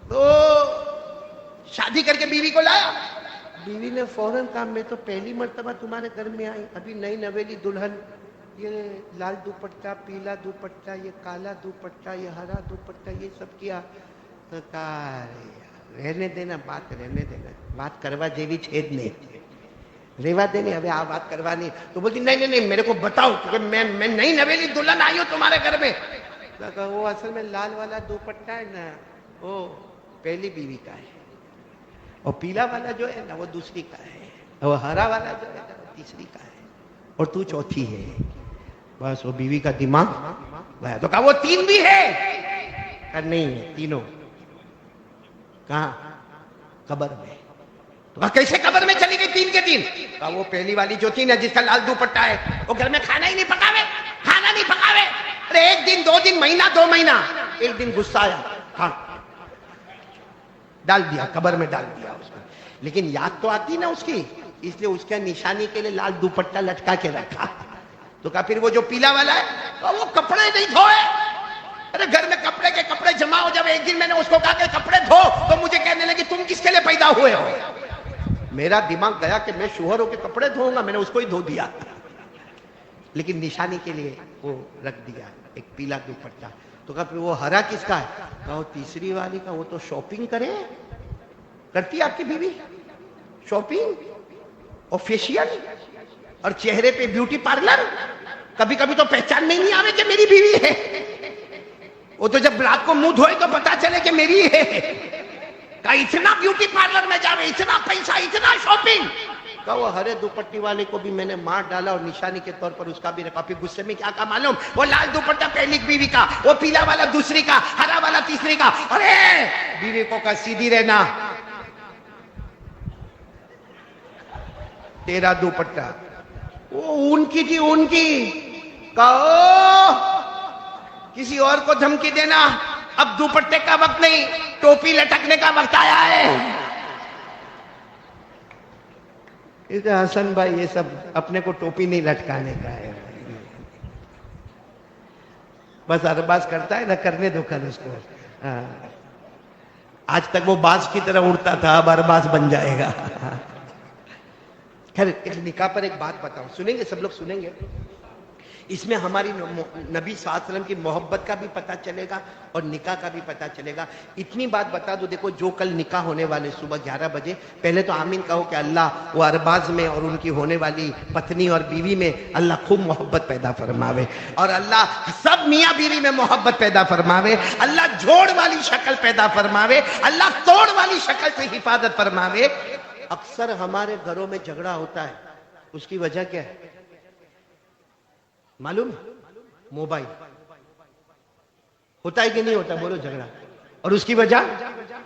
تو شادی کر کے بیوی کو لایا، بیوی نے فوراً کہا میں تو پہلی مرتبہ تمہارے گھر میں آئی، ابھی نئی نویلی دلہن، یہ لال دوپٹہ، پیلا دوپٹہ، یہ کالا دوپٹہ، یہ ہرا دوپٹہ، یہ سب کیا. تو کہا رہنے دینا، بات رہنے دینا، بات کروا جیوی چھید نہیں، ریوا دینے، ابھی آپ بات کروانی. تو بولتی نہیں نہیں میرے کو بتاؤ، کیونکہ میں نئی نویلی دلہن آئی ہوں تمہارے گھر میں. تو کہا وہ اصل میں لال والا دوپٹہ ہے نا وہ پہلی بیوی کا ہے، اور پیلا والا جو ہے نا وہ دوسری کا ہے، اور ہرا والا جو ہے نا وہ تیسری کا ہے، اور تو چوتھی ہے. بس وہ بیوی کا دماغ گیا. تو کہا وہ تین بھی ہے؟ کہا نہیں ہے تینوں. کہاں؟ قبر میں. تو کہا کیسے قبر میں چلی گئی تین کے تین؟ کہا وہ پہلی والی جو تھی نا جس کا لال دوپٹہ ہے، وہ گھر میں کھانا ہی نہیں پکاوے، کھانا نہیں پکاوے. ارے ایک دن، 2 دن، مہینہ، 2 مہینہ، ایک دن غصہ آیا، ہاں ڈال دیا قبر میں، ڈال دیا اس کو. لیکن یاد تو آتی نا اس کی، اس لیے اس کے نشانی کے لیے لال دوپٹہ لٹکا کے رکھا. تو کہا پھر وہ جو پیلا والا ہے وہ کپڑے نہیں دھوئے. ارے گھر میں کپڑے کے کپڑے جمع ہو. جب ایک دن میں نے اس کو کہا کہ کپڑے دھو، تو مجھے کہنے لگی تم کس کے لیے پیدا ہوئے ہو. میرا دماغ گیا کہ میں شوہر ہو کے کپڑے دھوؤں گا، میں نے اس کو ہی دھو دیا. لیکن نشانی کے لیے وہ رکھ دیا ایک پیلا دوپٹہ. تو کہا پھر وہ ہرا کس کا ہے؟ کہا وہ تیسری والی کا. وہ تو شاپنگ کرتی ہے آپ کی بیوی، شاپنگ اور فیشیل اور چہرے پہ بیوٹی پارلر. کبھی کبھی تو پہچان نہیں آوے کہ میری بیوی ہے. وہ تو جب رات کو منہ دھوئے تو پتا چلے کہ میری ہے. کہا اتنا بیوٹی پارلر میں جاوے، اتنا پیسہ، اتنا شاپنگ. کہا وہ ہرے دوپٹی والے کو بھی میں نے مار ڈالا اور نشانی کے طور پر اس کا بھی رکھا. پھر غصے میں کیا کہا معلوم؟ وہ لال دوپٹہ پہلی بیوی کا، وہ پیلا والا دوسری کا، ہرا والا تیسری کا. ارے بیوی کو کہا سیدھی رہنا، تیرا دوپٹہ. وہ اون کی تھی، اون کی. کہو کسی اور کو دھمکی دینا، اب دوپٹے کا وقت نہیں، ٹوپی لٹکنے کا وقت آیا ہے. حسن بھائی یہ سب اپنے کو ٹوپی نہیں لٹکانے کا ہے، بس ارباز کرتا ہے نہ، کرنے دو کل اس کو. آج تک وہ باز کی طرح اڑتا تھا، اب ارباز بن جائے گا. خیر نکاح پر ایک بات بتاؤں، سنیں گے سب لوگ سنیں گے. اس میں ہماری نبی صلی اللہ علیہ وسلم کی محبت کا بھی پتہ چلے گا اور نکاح کا بھی پتہ چلے گا. اتنی بات بتا دو، دیکھو جو کل نکاح ہونے والے صبح 11 بجے، پہلے تو آمین کہو کہ اللہ وہ ارباز میں اور ان کی ہونے والی پتنی اور بیوی میں اللہ خوب محبت پیدا فرماوے، اور اللہ سب میاں بیوی میں محبت پیدا فرماوے، اللہ جوڑ والی شکل پیدا فرماوے، اللہ توڑ والی شکل سے حفاظت فرماوے. اکثر ہمارے گھروں میں جھگڑا ہوتا ہے، اس کی وجہ کیا ہے معلوم؟ موبائل. ہوتا ہے کہ نہیں ہوتا؟ بولو جھگڑا. اور اس کی وجہ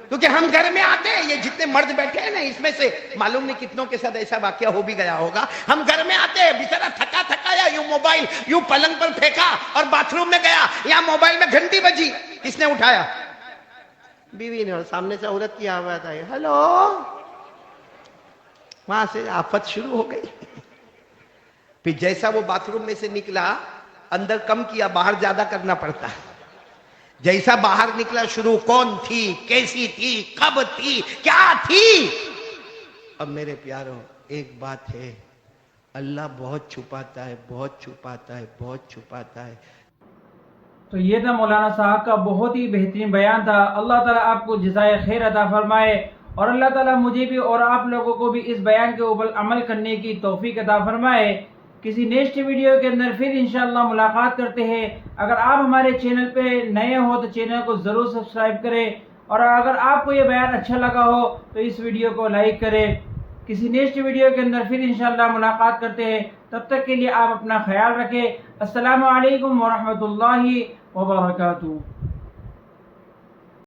کیونکہ ہم گھر میں آتے ہیں، یہ جتنے مرد بیٹھے ہیں نا اس میں سے معلوم نہیں کتنوں کے ساتھ ایسا واقعہ ہو بھی گیا ہوگا. ہم گھر میں آتے ہیں، بیچارہ تھکا تھکایا یوں موبائل یوں پلنگ پر پھینکا اور باتھ روم میں گیا، یا موبائل میں گھنٹی بجی، کس نے اٹھایا؟ بیوی نے. اور سامنے سے عورت کی آواز آئی ہلو، وہاں سے آفت شروع ہو گئی. پھر جیسا وہ باتھ روم میں سے نکلا، اندر کم کیا، باہر زیادہ کرنا پڑتا ہے. جیسا باہر نکلا شروع، کون تھی، کیسی تھی، کب تھی، کیا تھی. اب میرے پیاروں ایک بات ہے، اللہ بہت چھپاتا ہے، بہت چھپاتا ہے، بہت چھپاتا ہے. تو یہ تھا مولانا صاحب کا بہت ہی بہترین بیان تھا. اللہ تعالیٰ آپ کو جزائے خیر عطا فرمائے، اور اللہ تعالیٰ مجھے بھی اور آپ لوگوں کو بھی اس بیان کے اوپر عمل کرنے کی توفیق عطا فرمائے. کسی نیکسٹ ویڈیو کے اندر پھر انشاءاللہ ملاقات کرتے ہیں. اگر آپ ہمارے چینل پہ نئے ہو تو چینل کو ضرور سبسکرائب کریں، اور اگر آپ کو یہ بیان اچھا لگا ہو تو اس ویڈیو کو لائک کریں. کسی نیکسٹ ویڈیو کے اندر پھر انشاءاللہ ملاقات کرتے ہیں. تب تک کے لیے آپ اپنا خیال رکھیں. السلام علیکم ورحمۃ اللہ وبرکاتہ.